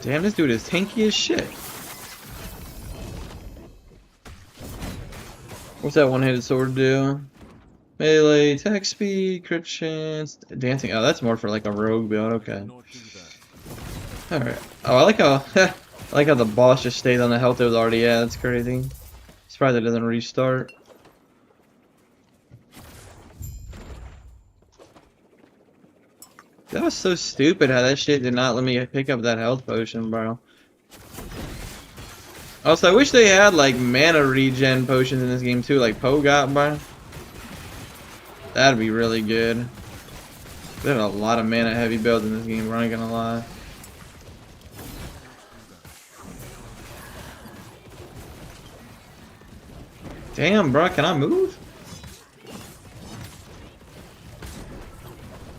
Damn, this dude is tanky as shit. What's that one-handed sword do? Melee, attack speed, crit chance, dancing. Oh, that's more for like a rogue build. Okay. Cannot do that. Alright. Oh, I like how I like how the boss just stayed on the health it was already at. That's crazy. Surprised it doesn't restart. That was so stupid how that shit did not let me pick up that health potion, bro. Also, I wish they had like mana regen potions in this game too, like Poe got, bro. That'd be really good. There's a lot of mana heavy builds in this game, bro. I ain't gonna lie. Damn, bro, can I move?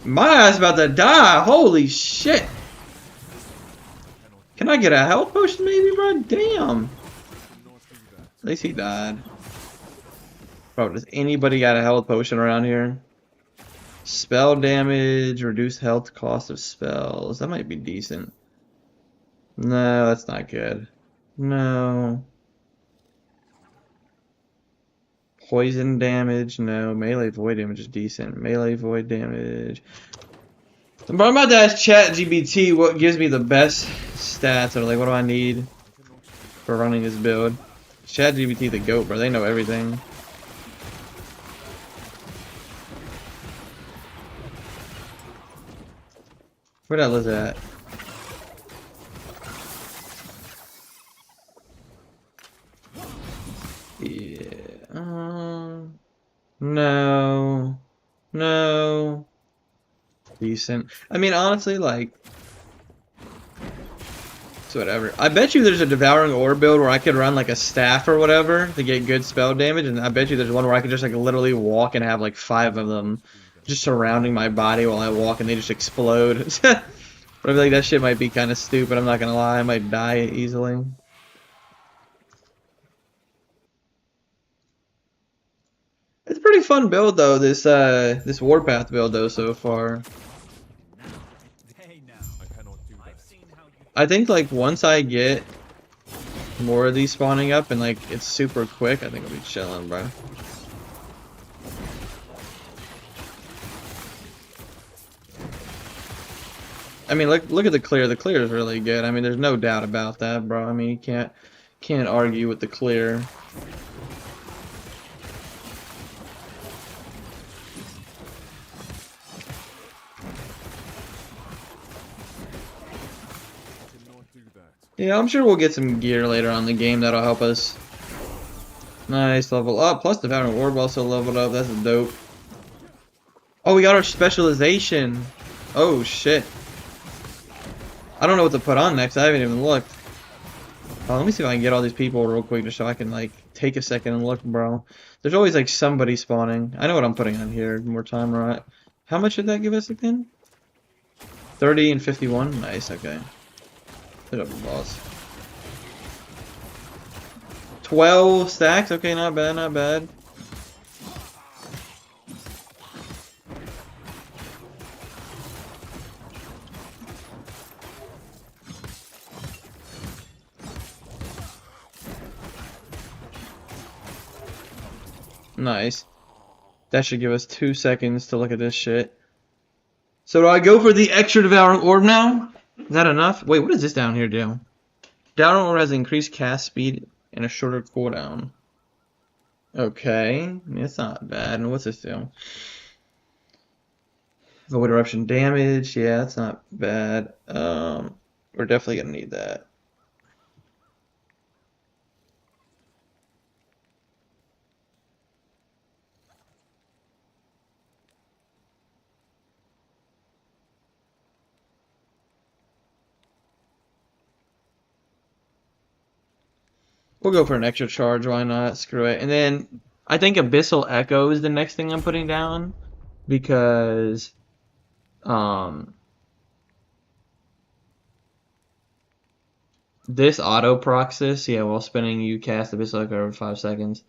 My ass about to die. Holy shit. Can I get a health potion maybe, bro? Damn. At least he died. Bro, does anybody got a health potion around here? Spell damage, reduce health cost of spells. That might be decent. No, that's not good. No. Poison damage, no. Melee void damage is decent. Melee void damage. But I'm about to ask ChatGPT what gives me the best stats, or like what do I need for running this build. ChatGPT the GOAT, bro. They know everything. Where that lizard at? Yeah. No. No. Decent. I mean, honestly, like, it's whatever. I bet you there's a devouring orb build where I could run like a staff or whatever to get good spell damage, and I bet you there's one where I could just like literally walk and have like 5 of them just surrounding my body while I walk, and they just explode. But I feel like that shit might be kind of stupid. I'm not gonna lie. I might die easily. It's a pretty fun build though. This warpath build though so far. Hey now. I cannot do that. I've seen how you I think like once I get more of these spawning up and like it's super quick, I think I'll be chilling, bro. I mean, look at the clear. The clear is really good. I mean, there's no doubt about that, bro. I mean, you can't argue with the clear. Cannot do that. Yeah, I'm sure we'll get some gear later on in the game that'll help us. Nice, level up. Plus the Devouring Orb also leveled up. That's dope. Oh, we got our specialization. Oh, shit. I don't know what to put on next. I haven't even looked. Let me see if I can get all these people real quick just so I can, like, take a second and look, bro. There's always, like, somebody spawning. I know what I'm putting on here. More time, right? How much did that give us again? 30 and 51? Nice, okay. Hit up the boss. 12 stacks? Okay, not bad, not bad. Nice. That should give us 2 seconds to look at this shit. So do I go for the extra devouring orb now? Is that enough? Wait, what does this down here do? Devouring orb has increased cast speed and a shorter cooldown. Okay, it's not bad. And what's this do? Void eruption damage. Yeah, that's not bad. We're definitely gonna need that. We'll go for an extra charge, why not? Screw it. And then I think Abyssal Echo is the next thing I'm putting down because this auto procs this, yeah, while spinning you cast Abyssal Echo over 5 seconds.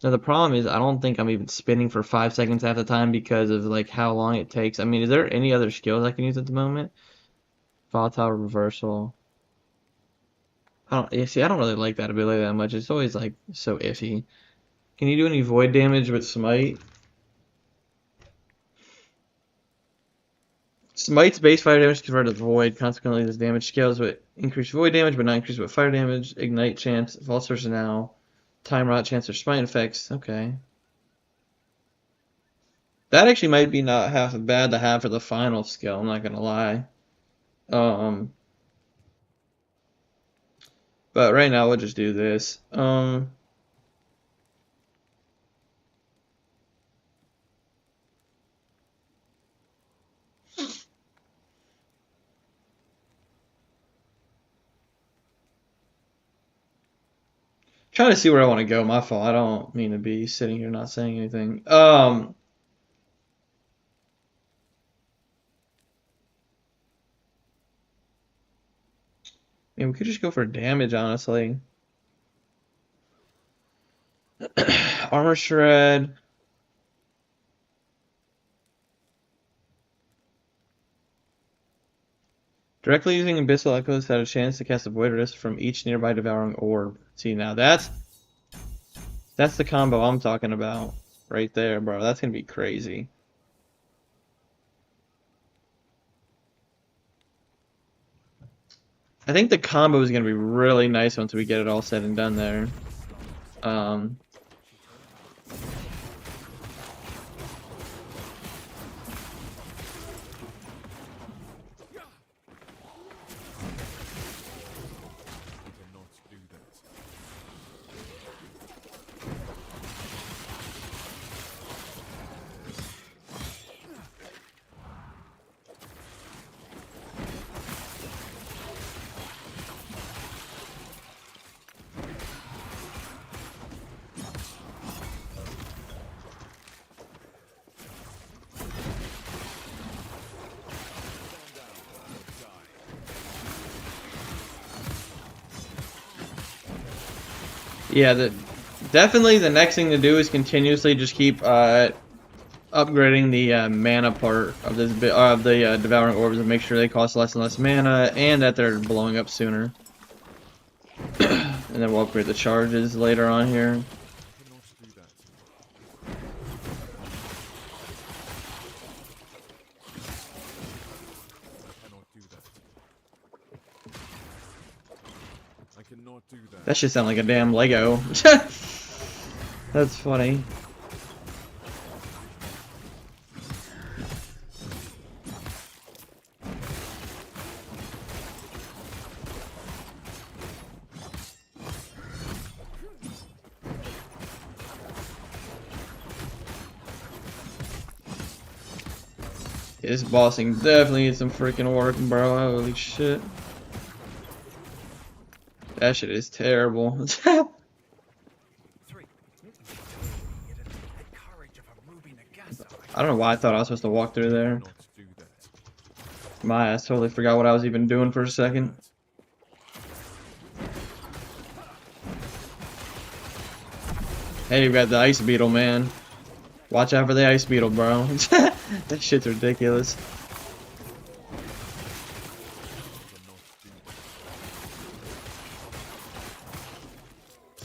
Now the problem is I don't think I'm even spinning for 5 seconds at the time because of like how long it takes. I mean, is there any other skills I can use at the moment? Volatile reversal. I don't really like that ability that much. It's always like so iffy. Can you do any void damage with smite? Smite's base fire damage is converted to void. Consequently, this damage scales with increased void damage, but not increased with fire damage. Ignite chance, false now. Time rot chance or smite effects. Okay. That actually might be not half bad to have for the final skill. I'm not gonna lie. But right now we'll just do this. Trying to see where I want to go. My fault. I don't mean to be sitting here not saying anything. I mean, we could just go for damage, honestly. Armor shred. Directly using Abyssal Echoes had a chance to cast a Void Risk from each nearby devouring orb. See, now that's the combo I'm talking about right there, bro. That's gonna be crazy. I think the combo is gonna be really nice once we get it all said and done there. Yeah, definitely the next thing to do is continuously just keep upgrading the mana part of this the devouring orbs and make sure they cost less and less mana and that they're blowing up sooner. And then we'll upgrade the charges later on here. That should sound like a damn Lego. That's funny. This bossing definitely needs some freaking work, bro. Holy shit. That shit is terrible. I don't know why I thought I was supposed to walk through there. My ass totally forgot what I was even doing for a second. Hey, we got the ice beetle, man. Watch out for the ice beetle, bro. That shit's ridiculous.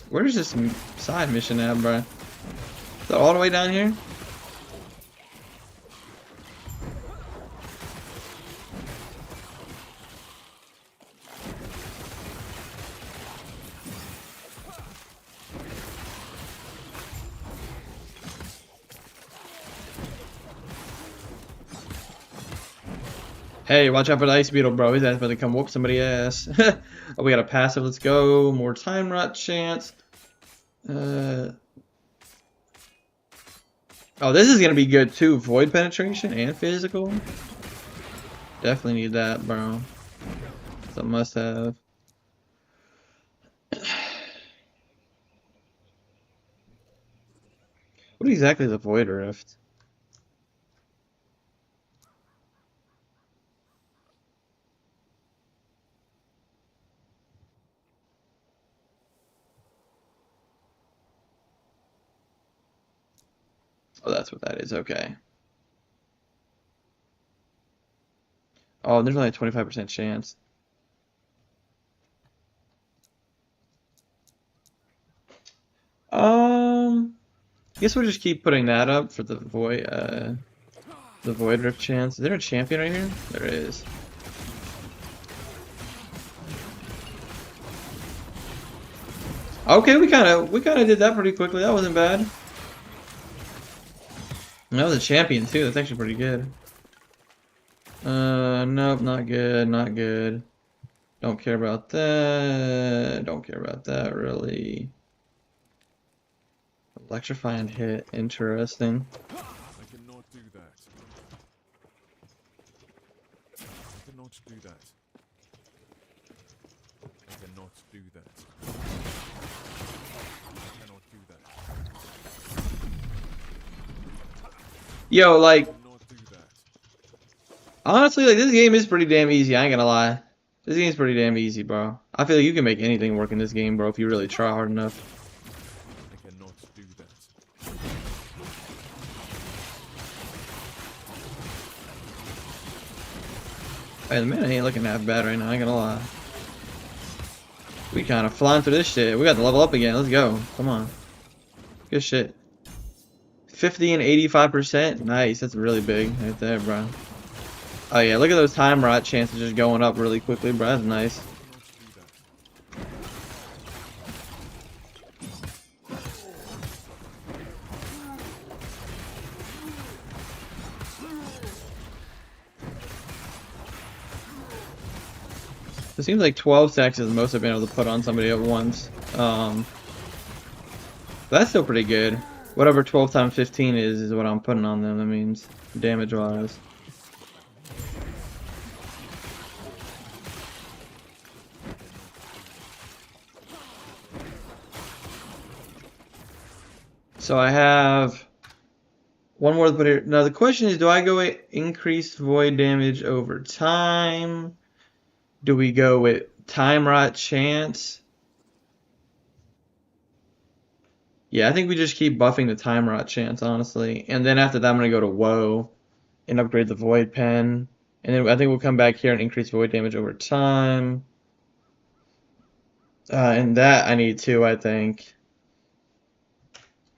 Where's this side mission at, bro? Is that all the way down here? Hey, watch out for the ice beetle, bro. He's about to come whoop somebody's ass. Oh, we got a passive. Let's go. More time rot chance. Oh, this is gonna be good too. Void penetration and physical. Definitely need that, bro. It's a must-have. What exactly is a void rift? Oh, that's what that is. Okay. Oh, there's only a 25% chance. I guess we'll just keep putting that up for the void rift chance. Is there a champion right here? There is. Okay, we kind of did that pretty quickly. That wasn't bad. And that was a champion too. That's actually pretty good. Nope, not good, not good. Don't care about that. Don't care about that really. Electrifying hit, interesting. I cannot do that. I cannot do that. I cannot do that. I cannot do that. Yo, like, I cannot do that. honestly, like, this game is pretty damn easy. I ain't gonna lie. This game's pretty damn easy, bro. I feel like you can make anything work in this game, bro, if you really try hard enough. I cannot do that. Hey, the mana ain't looking that bad right now, I ain't gonna lie. We kind of flying through this shit. We got to level up again. Let's go. Come on. Good shit. 50 and 85%. Nice. That's really big right there, bro. Oh, yeah. Look at those time rot chances just going up really quickly, bro. That's nice. It seems like 12 stacks is the most I've been able to put on somebody at once. That's still pretty good. Whatever 12 times 15 is what I'm putting on them. That means damage-wise. So I have one more to put here. Now the question is, do I go with increased void damage over time? Do we go with time rot chance? Yeah, I think we just keep buffing the time rot chance, honestly. And then after that, I'm going to go to woe and upgrade the void pen. And then I think we'll come back here and increase void damage over time. And that I need too, I think.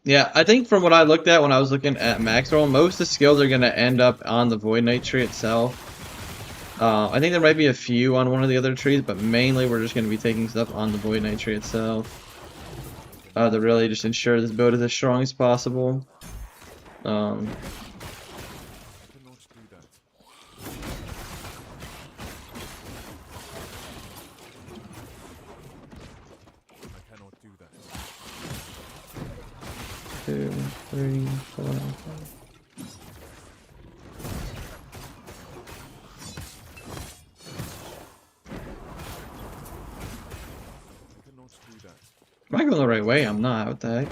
Yeah, I think from what I looked at when I was looking at maxroll, most of the skills are going to end up on the void knight tree itself. I think there might be a few on one of the other trees, but mainly we're just going to be taking stuff on the void knight tree itself. To really just ensure this build is as strong as possible. I cannot do that. I cannot do that. 2, 3, 4, 5. Am I going the right way? I'm not. What the heck?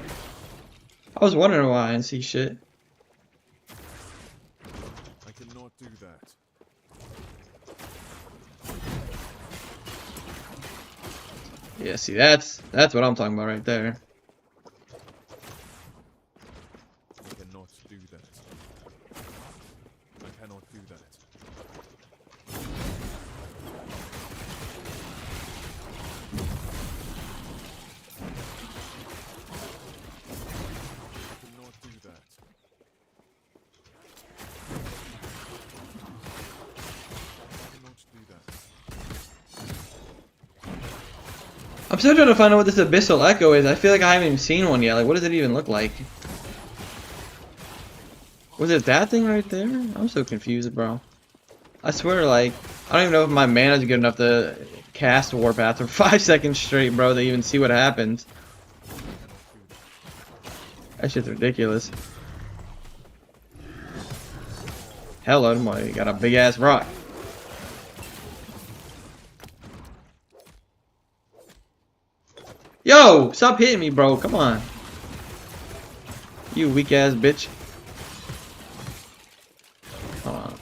I was wondering why I didn't see shit. I cannot do that. Yeah, see, that's what I'm talking about right there. I cannot do that. I cannot do that. I cannot do I'm still trying to find out what this abyssal echo is. I feel like I haven't even seen one yet. Like, what does it even look like? Was it that thing right there? I'm so confused, bro. I swear, like, I don't even know if my mana's good enough to cast warpath for 5 seconds straight, bro, to even see what happens. That shit's ridiculous. Hello, boy, got a big ass rock. Yo, stop hitting me, bro. Come on. You weak ass bitch. Hold on.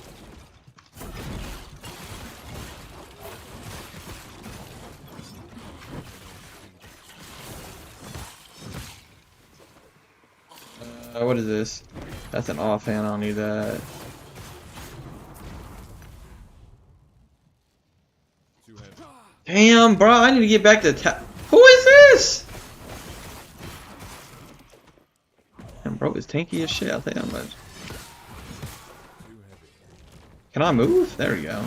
What is this? That's an offhand. I don't need that. Damn, bro. I need to get back to Who is this? And bro, it's tanky as shit. I'll tell you how much. Can I move? There we go.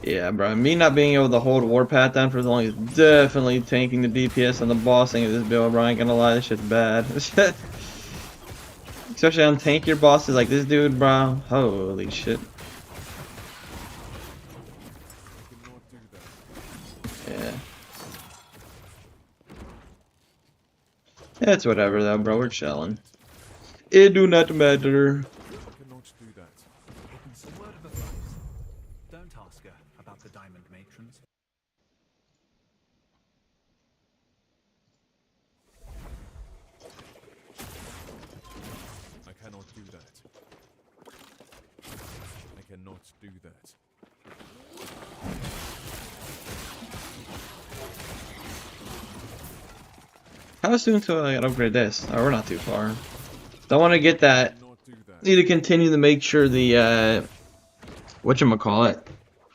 Yeah, bro. Me not being able to hold warpath down for as long is definitely tanking the DPS on the bossing of this build, bro. I ain't gonna lie, this shit's bad. Especially on tankier bosses like this dude, bro. Holy shit. Yeah. It's whatever though, bro. We're chilling. It do not matter. A word of advice. Don't ask her about the diamond matrons. I cannot do that. I cannot do that. How soon till I upgrade this? Oh, we're not too far. Don't want to get that. Need to continue to make sure the whatchamacallit,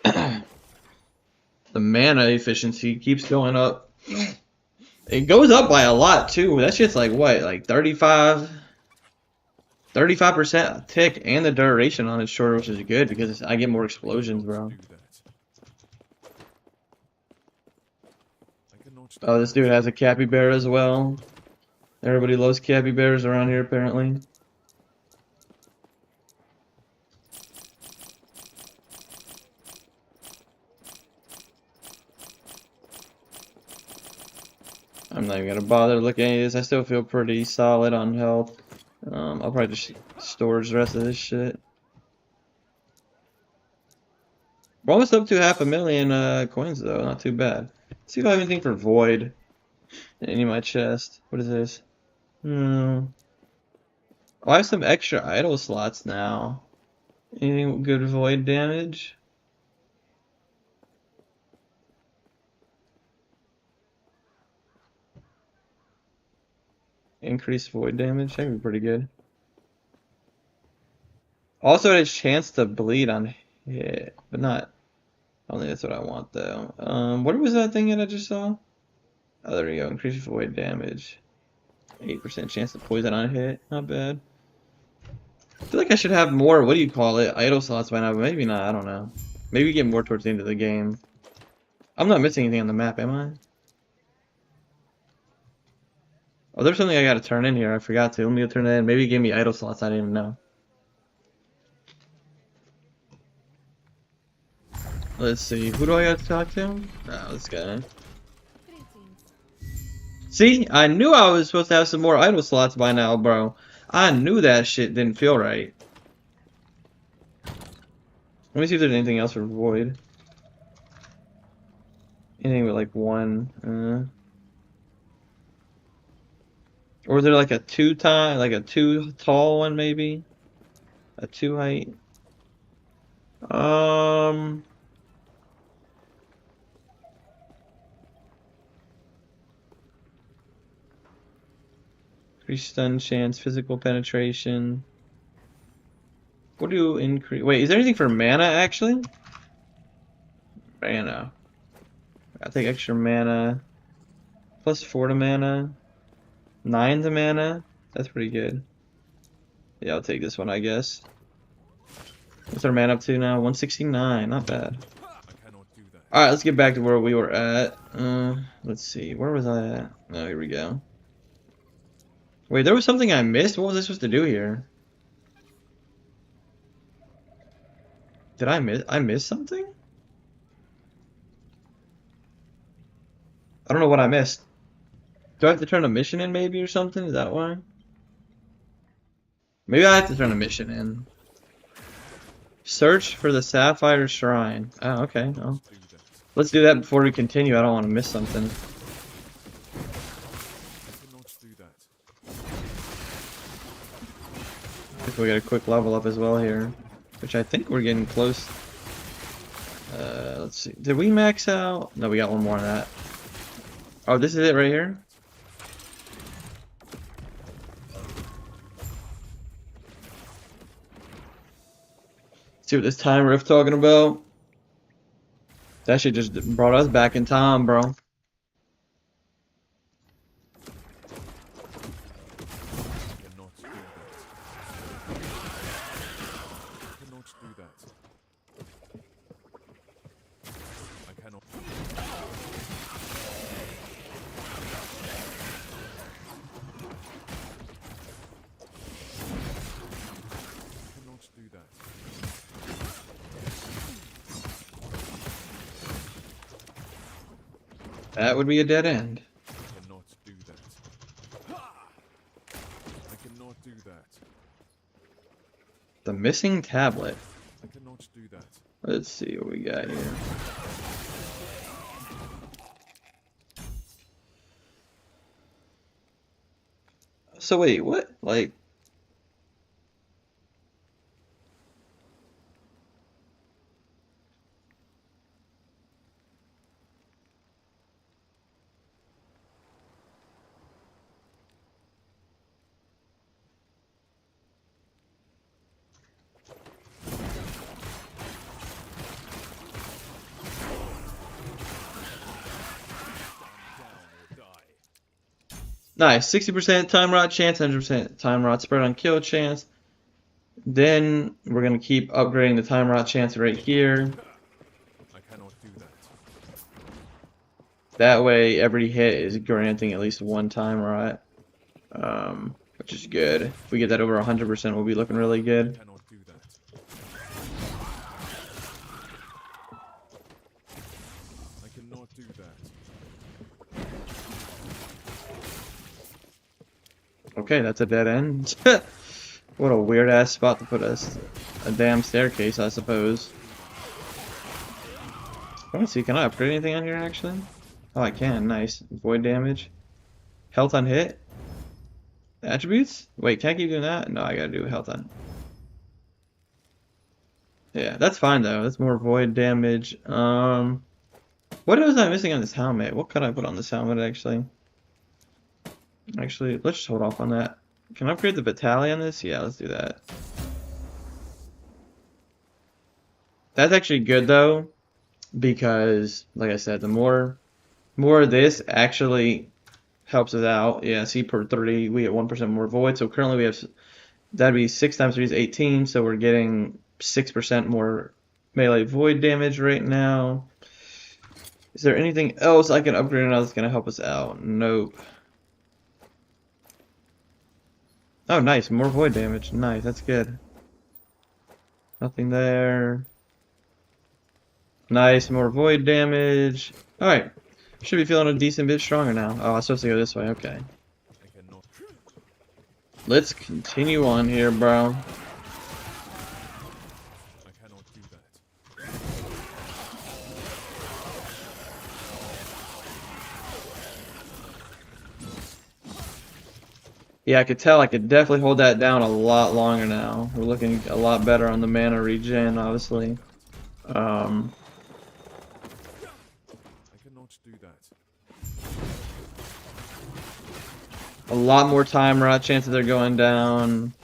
the mana efficiency keeps going up. It goes up by a lot too. That shit's like what, like 35% tick, and the duration on it shorter, which is good because I get more explosions, bro. Oh, this dude has a capybara as well. Everybody loves capybaras around here, apparently. I'm not even gonna bother looking at any of this. I still feel pretty solid on health. I'll probably just storage the rest of this shit. We're almost up to 500,000 coins though, not too bad. Let's see if I have anything for void in any of my chest. What is this? Oh, I have some extra idle slots now. Anything good void damage? Increased void damage, that would be pretty good. Also, it has chance to bleed on hit, but not. I don't think that's what I want though. What was that thing that I just saw? Oh, there we go. Increased void damage. 8% chance to poison on hit. Not bad. I feel like I should have more, what do you call it, idle slots by now, but maybe not, I don't know. Maybe get more towards the end of the game. I'm not missing anything on the map, am I? Oh, there's something I gotta turn in here, I forgot to. Let me go turn it in. Maybe it gave me idle slots, I didn't even know. Let's see, who do I gotta talk to? Oh, this guy. See, I knew I was supposed to have some more idle slots by now, bro. I knew that shit didn't feel right. Let me see if there's anything else for void. Anything with like one. Or is there like a two tall one maybe? A 2 height. Increase stun chance, physical penetration. What do you increase? Wait, is there anything for mana actually? Mana. I'll take extra mana. +4 to mana. 9 to mana. That's pretty good. Yeah, I'll take this one, I guess. What's our man up to now? 169, not bad. I cannot do that. Alright, let's get back to where we were at. Let's see, where was I at? Oh, here we go. Wait, there was something I missed? What was I supposed to do here? Did I miss something? I don't know what I missed. Do I have to turn a mission in maybe or something? Is that why? Maybe I have to turn a mission in. Search for the Sapphire Shrine. Oh, okay. Well, Do that. let's do that before we continue. I don't want to miss something. I cannot do that. If we get a quick level up as well here, which I think we're getting close. Let's see. Did we max out? No, we got one more of that. Oh, this is it right here? See what this time riff talking about? That shit just brought us back in time, bro. I cannot do that. I cannot do that. I cannot. I cannot do that. That would be a dead end. I cannot do that. I cannot do that. The missing tablet. I cannot do that. Let's see what we got here. So wait, what? Like, nice, 60% time rot chance, 100% time rot spread on kill chance. Then we're gonna keep upgrading the time rot chance right here. I cannot do that. That way, every hit is granting at least one time rot, which is good. If we get that over 100%, we'll be looking really I good. cannot do that. I cannot do that. Okay, that's a dead end. What a weird ass spot to put a damn staircase, I suppose. Let me see, can I upgrade anything on here actually? Oh, I can. Nice. Void damage. Health on hit. Attributes? Wait, can I keep doing that? No, I gotta do health on. Yeah, that's fine though. That's more void damage. What was I missing on this helmet? What could I put on this helmet actually? Actually, let's just hold off on that. Can I upgrade the battalion on this? Yeah, let's do that. That's actually good though, because like I said, the more of this actually helps us out. Yeah, see, per 30 we get 1% more void. So currently we have, that'd be 6 times 3 is 18. So we're getting 6% more melee void damage right now. Is there anything else I can upgrade now that's gonna help us out? Nope. Oh, nice, more void damage. Nice, that's good. Nothing there. Nice, more void damage. Alright. Should be feeling a decent bit stronger now. Oh, I'm supposed to go this way. Okay. I cannot. Let's continue on here, bro. I cannot do that. Yeah, I could tell I could definitely hold that down a lot longer now. We're looking a lot better on the mana regen, obviously. I cannot do that. A lot more time rot chances they're going down.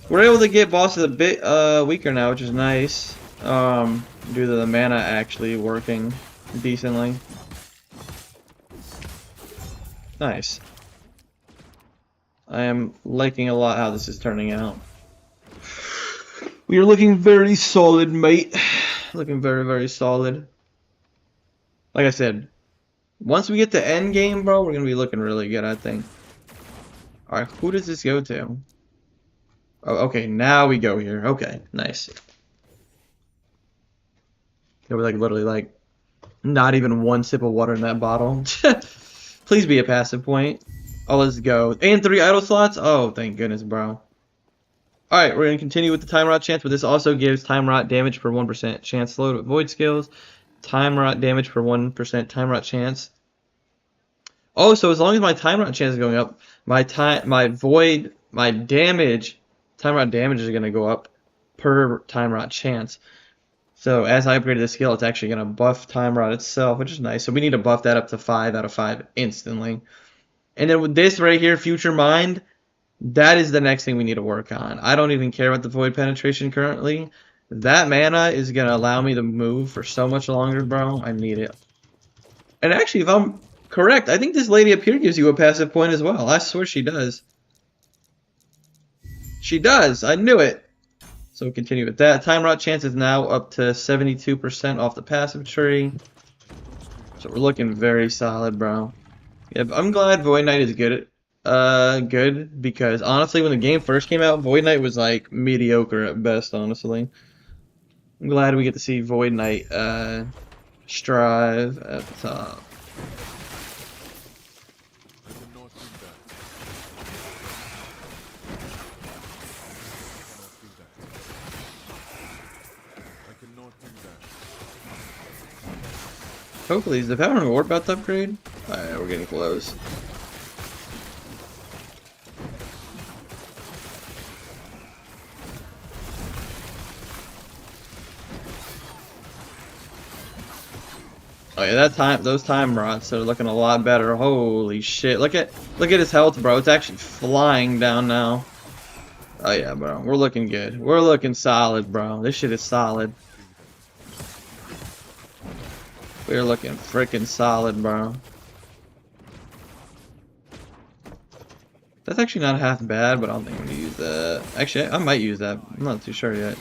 We're able to get bosses a bit weaker now, which is nice. Due to the mana actually working decently. Nice. I am liking a lot how this is turning out. We are looking very solid, mate. Looking very, very solid. Like I said, once we get to endgame, bro, we're gonna be looking really good, I think. Alright, who does this go to? Oh, okay, now we go here. Okay, nice. There was like literally like not even one sip of water in that bottle. Please be a passive point. Oh, let's go. And 3 idle slots? Oh, thank goodness, bro. Alright, we're going to continue with the time rot chance, but this also gives time rot damage per 1% chance slow to avoid skills. Time rot damage per 1% time rot chance. Oh, so as long as my time rot chance is going up, my damage, time rot damage is going to go up per time rot chance. So as I upgraded the skill, it's actually going to buff time rot itself, which is nice. So we need to buff that up to 5 out of 5 instantly. And then with this right here, Future Mind, that is the next thing we need to work on. I don't even care about the void penetration currently. That mana is going to allow me to move for so much longer, bro. I need it. And actually, if I'm correct, I think this lady up here gives you a passive point as well. I swear she does. She does. I knew it. So we'll continue with that. Time rot chance is now up to 72% off the passive tree. So we're looking very solid, bro. Yeah, I'm glad Void Knight is good. Good because honestly, when the game first came out, Void Knight was like mediocre at best. Honestly, I'm glad we get to see Void Knight strive at the top. Hopefully, is the devouring warp about to upgrade? Alright, we're getting close. Oh yeah, those time rots are looking a lot better. Holy shit! Look at his health, bro. It's actually flying down now. Oh yeah, bro. We're looking good. We're looking solid, bro. This shit is solid. We're looking freaking solid, bro. That's actually not half bad, but I don't think I'm gonna use that. Actually, I might use that. I'm not too sure yet.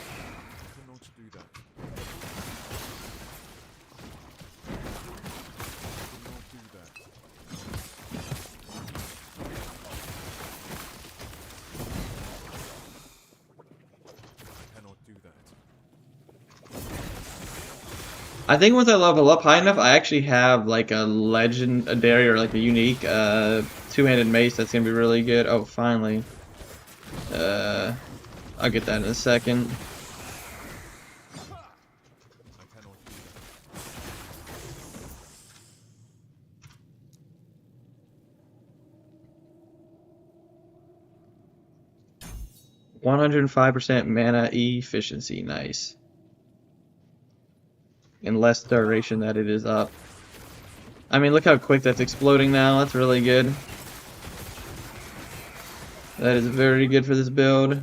'I think once I level up high enough, I actually have like a legendary or like a unique two-handed mace that's gonna be really good. Oh, finally. I'll get that in a second. %105% mana efficiency, nice. In less duration that it is up. I mean, look how quick that's exploding now. That's really good. That is very good for this build.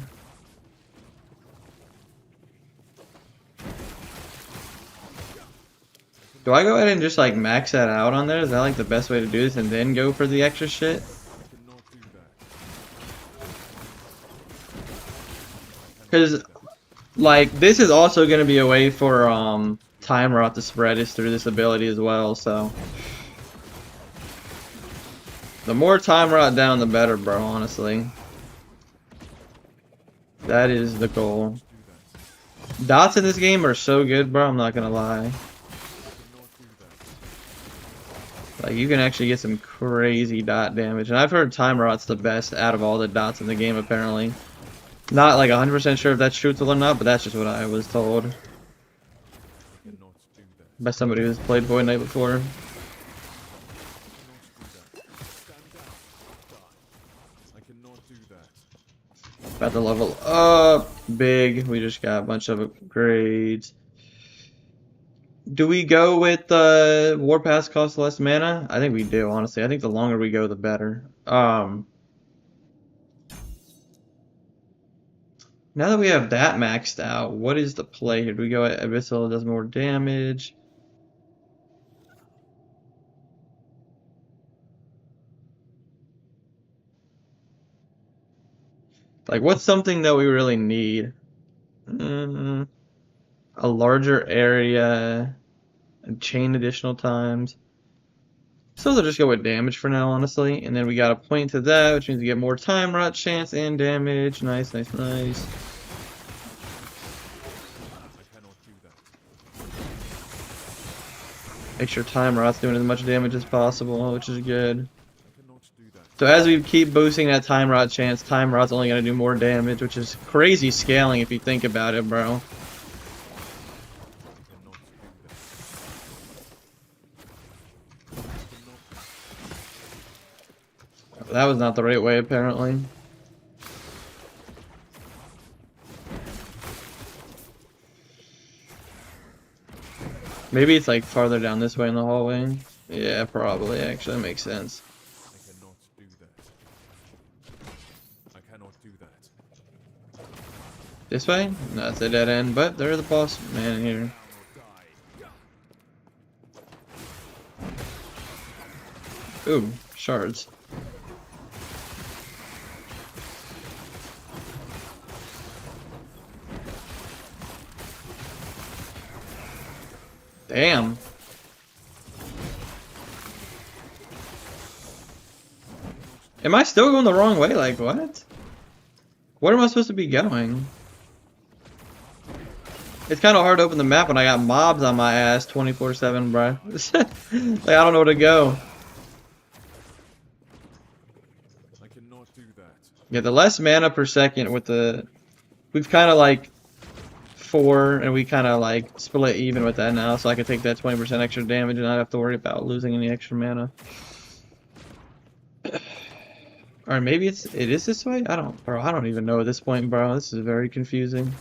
Do I go ahead and just like max that out on there? Is that like the best way to do this and then go for the extra shit? Because like this is also going to be a way for time rot to spread is through this ability as well, so the more time rot down the better, bro, honestly. That is the goal. Dots in this game are so good, bro, I'm not gonna lie. Like, you can actually get some crazy dot damage, and I've heard time rot's the best out of all the dots in the game, apparently. Not like 100% sure if that's truthful or not, but that's just what I was told by somebody who's played Void Knight before. About to level up big. We just got a bunch of upgrades. Do we go with warpath costs less mana? I think we do, honestly. I think the longer we go, the better. Now that we have that maxed out, what is the play here? Do we go at Abyssal, does more damage? Like, what's something that we really need? A larger area, and chain additional times. So they'll just go with damage for now, honestly. And then we got a point to that, which means we get more time rot chance and damage. Nice, nice, nice. I cannot do that. Make sure time rot's doing as much damage as possible, which is good. I cannot do that. So as we keep boosting that time rot chance, time rot's only going to do more damage, which is crazy scaling if you think about it, bro. That was not the right way, apparently. Maybe it's like farther down this way in the hallway. Yeah, probably. Actually, that makes sense. I cannot do that. I cannot do that. This way? No, it's a dead end, but there's the boss man here. Ooh, shards. Damn. Am I still going the wrong way? Like, what? Where am I supposed to be going? It's kind of hard to open the map when I got mobs on my ass 24/7, bro. Like, I don't know where to go. I cannot do that. Yeah, the less mana per second with the... We've kind of like... 4, and we kind of like split even with that now, so I can take that 20% extra damage and not have to worry about losing any extra mana. Or maybe it is this way? I don't even know at this point, bro. This is very confusing.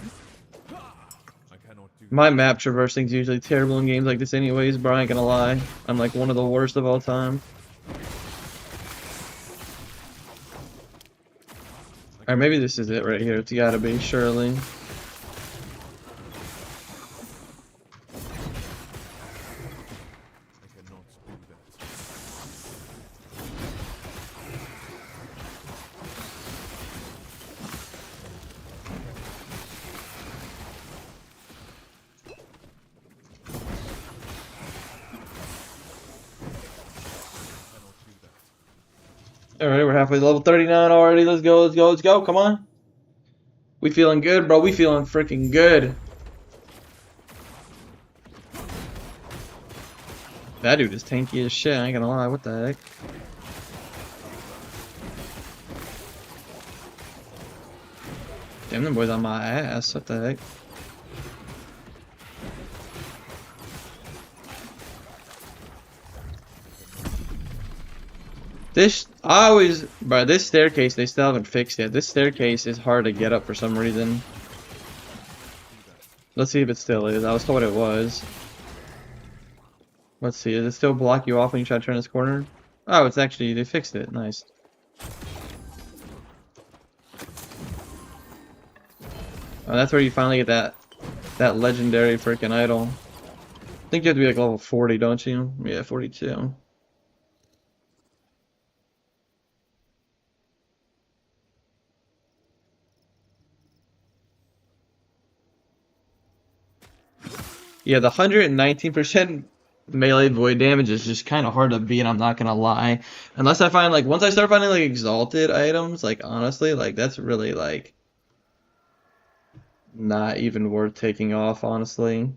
I cannot do My map traversing is usually terrible in games like this anyways, bro. I ain't gonna lie. I'm like one of the worst of all time. Or maybe this is it right here. It's gotta be, surely. Alright, we're halfway to level 39 already. Let's go, let's go, let's go. Come on. We feeling good, bro. We feeling freaking good. That dude is tanky as shit. I ain't gonna lie. What the heck? Damn, them boys on my ass. What the heck? Bro, this staircase, they still haven't fixed yet. This staircase is hard to get up for some reason. Let's see if it still is. I was told it was. Let's see, does it still block you off when you try to turn this corner? Oh, it's actually, they fixed it. Nice. Oh, that's where you finally get that legendary freaking idol. I think you have to be like level 40, don't you? Yeah, 42. Yeah, the 119% melee void damage is just kind of hard to beat, I'm not gonna lie. Unless I find, like, once I start finding, like, exalted items, like, honestly, like, that's really, like, not even worth taking off, honestly.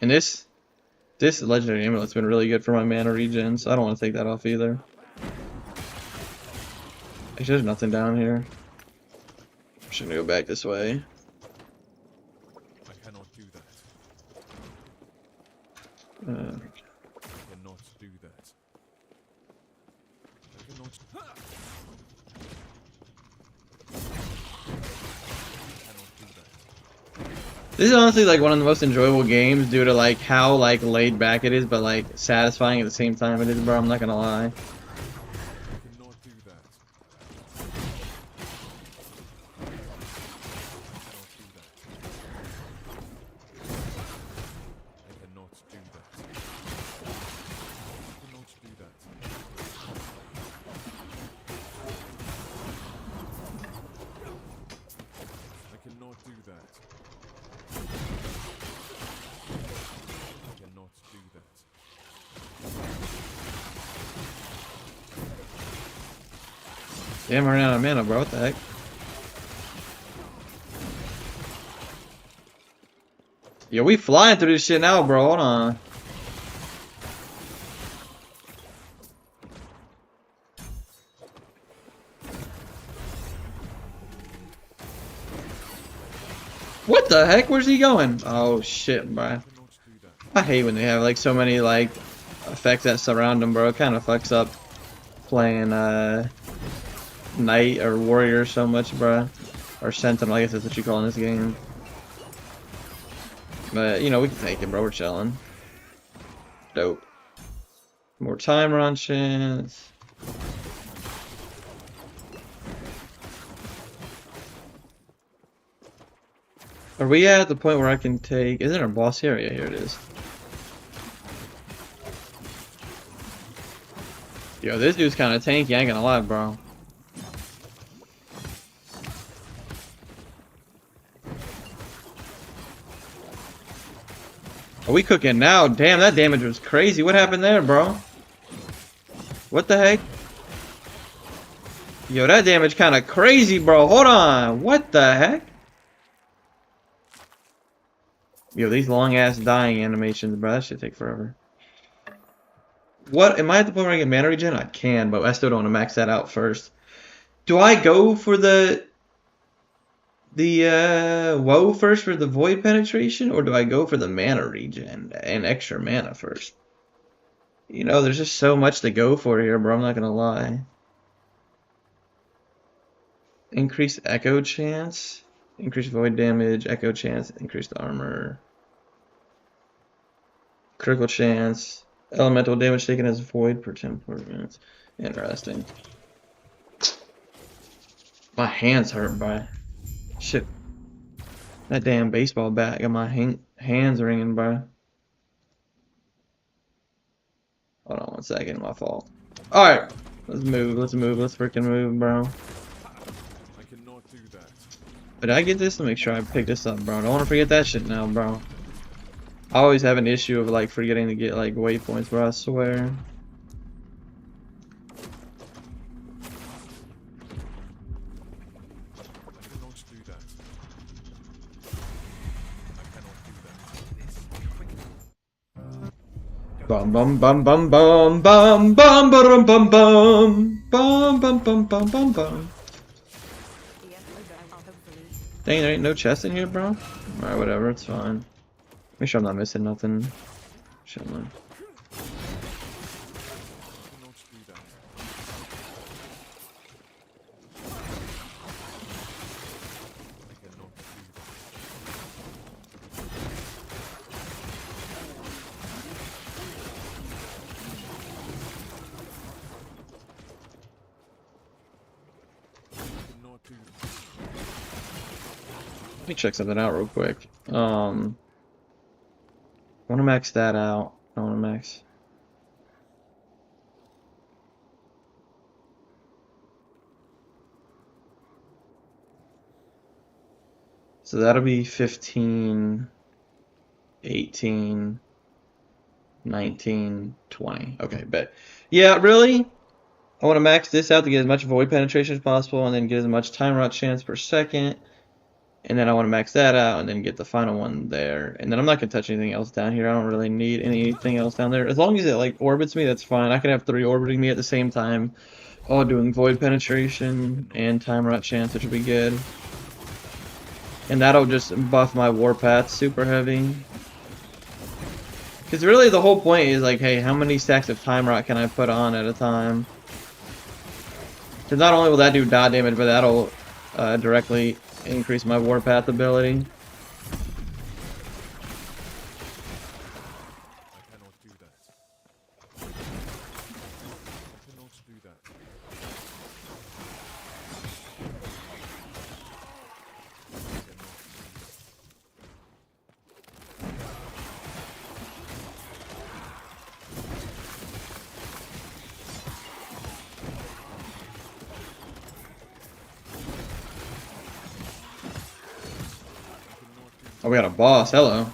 And this legendary amulet's been really good for my mana regen, so I don't want to take that off either. Actually, there's nothing down here. I'm just gonna go back this way. I cannot do that. I cannot do that. I cannot. This is honestly like one of the most enjoyable games due to like how like laid back it is, but like satisfying at the same time it is, bro. I'm not gonna lie. Damn, I ran out of mana, bro. What the heck? Yo, we flying through this shit now, bro. Hold on. What the heck? Where's he going? Oh shit, bro. I hate when they have like so many like effects that surround them, bro. It kind of fucks up playing knight or warrior so much, bro. Or sentinel, I guess that's what you call in this game. But you know, we can take it, bro. We're chilling. Dope. More time run chance. Are we at the point where I can take... Isn't our boss here? Yeah, here it is. Yo, this dude's kind of tanky, I ain't gonna lie, bro. Are we cooking now? Damn, that damage was crazy. What happened there, bro? What the heck? Yo, that damage kind of crazy, bro. Hold on. What the heck? Yo, these long-ass dying animations, bro, that should take forever. What? Am I at the point where I get mana regen? I can, but I still don't want to max that out first. Do I go for the woe first for the void penetration, or do I go for the mana regen and extra mana first? You know, there's just so much to go for here, bro. I'm not gonna lie. Increase echo chance, increase void damage, echo chance, increase the armor. Critical chance. Elemental damage taken as void per 10 minutes. Interesting. My hands hurt, bro. Shit. That damn baseball bat got my hands ringing, bro. Hold on one second, my fault. Alright. Let's move, let's freaking move, bro. I cannot do that. Did I get this? Let me make sure I pick this up, bro. I don't want to forget that shit now, bro. I always have an issue of like forgetting to get like waypoints, bro, I swear. I cannot do that. I cannot do that. Bum bum bum bum bum bum bum bum bum bum bum bum bum bum bum bum. Dang, there ain't no chest in here, bro. Alright, whatever, it's fine. Make sure I'm not missing nothing. Chilling. Let me check something out real quick. I want to max that out. I want to max. So that'll be 15, 18, 19, 20. Okay, bet. Yeah, really? I want to max this out to get as much void penetration as possible and then get as much time rot chance per second. And then I want to max that out and then get the final one there. And then I'm not going to touch anything else down here. I don't really need anything else down there. As long as it like orbits me, that's fine. I can have 3 orbiting me at the same time. All doing void penetration and time rot chance, which will be good. And that'll just buff my warpath super heavy. Because really the whole point is like, hey, how many stacks of time rot can I put on at a time? Because not only will that do dot damage, but that'll directly increase my warpath ability. I cannot do that. I cannot do that. Oh, we got a boss. Hello.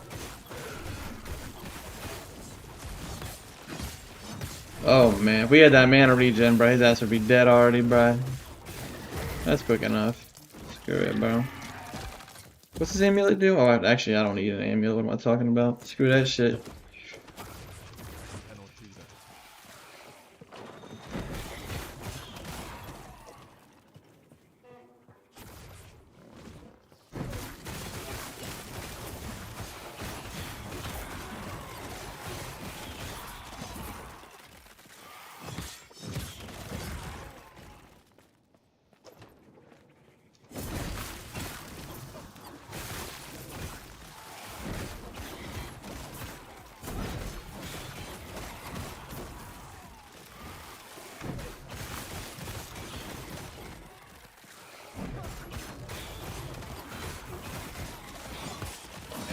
Oh man, if we had that mana regen, bro, his ass would be dead already, bro. That's quick enough. Screw it, bro. What's this amulet do? Oh, actually, I don't need an amulet. What am I talking about? Screw that shit. Cannot do that.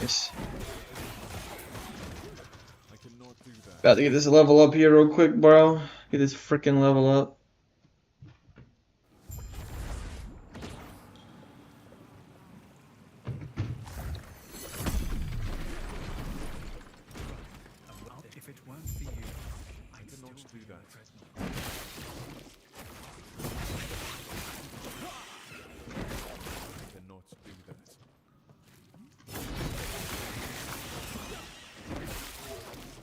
Nice. I cannot do that. About to get this level up here real quick, bro. Get this freaking level up. Well, if it weren't for you, I'd Cannot still do be that. present. I cannot do that.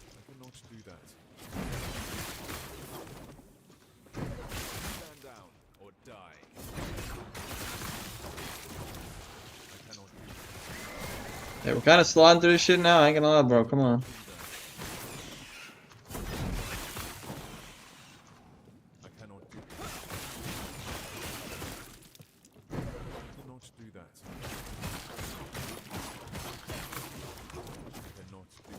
I cannot do that. Stand down or die. I cannot do that. Hey, we're kind of sliding through this shit now. I ain't gonna lie, bro. Come on. I cannot do that. I cannot do that. I cannot do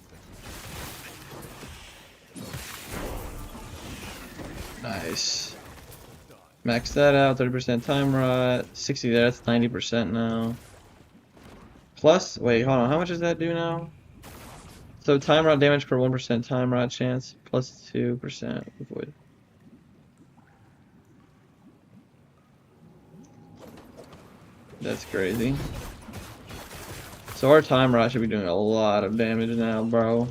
that. Nice. Max that out. 30% time rot. 60 there. That's 90% now. Plus, wait, hold on. How much does that do now? So time rot damage per 1% time rot chance. Plus 2% avoid. That's crazy. So our time rot should be doing a lot of damage now, bro.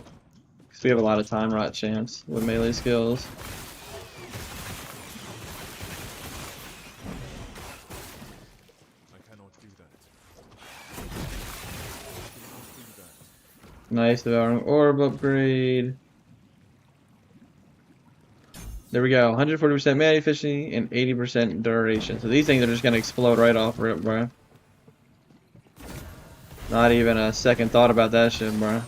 Because we have a lot of time rot chance with melee skills. I cannot do that. I cannot do that. Nice devouring orb upgrade. There we go. 140% mana efficiency and 80% duration. So these things are just gonna explode right off rip, bro. Not even a second thought about that shit, bro.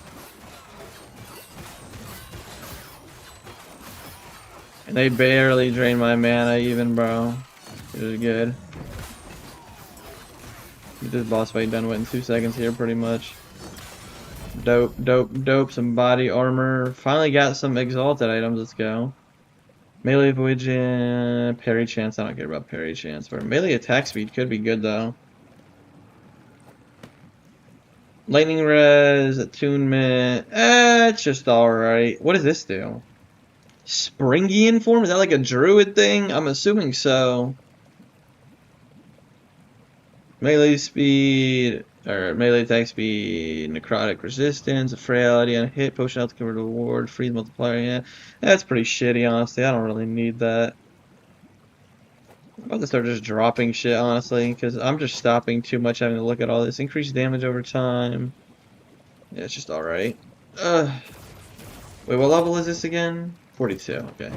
And they barely drain my mana even, bro. Which is good. Get this boss fight done with in 2 seconds here, pretty much. Dope, dope, dope. Some body armor. Finally got some exalted items. Let's go. Melee void parry chance. I don't care about parry chance. But melee attack speed could be good though. Lightning res, attunement. It's just alright. What does this do? Springian form? Is that like a druid thing? I'm assuming so. Melee speed, or melee attack speed, necrotic resistance, frailty on a hit, potion health covered reward, freeze multiplier. Yeah, that's pretty shitty, honestly. I don't really need that. I'm about to start just dropping shit, honestly, because I'm just stopping too much having to look at all this. Increased damage over time. Yeah, it's just alright. Wait, what level is this again? 42, okay.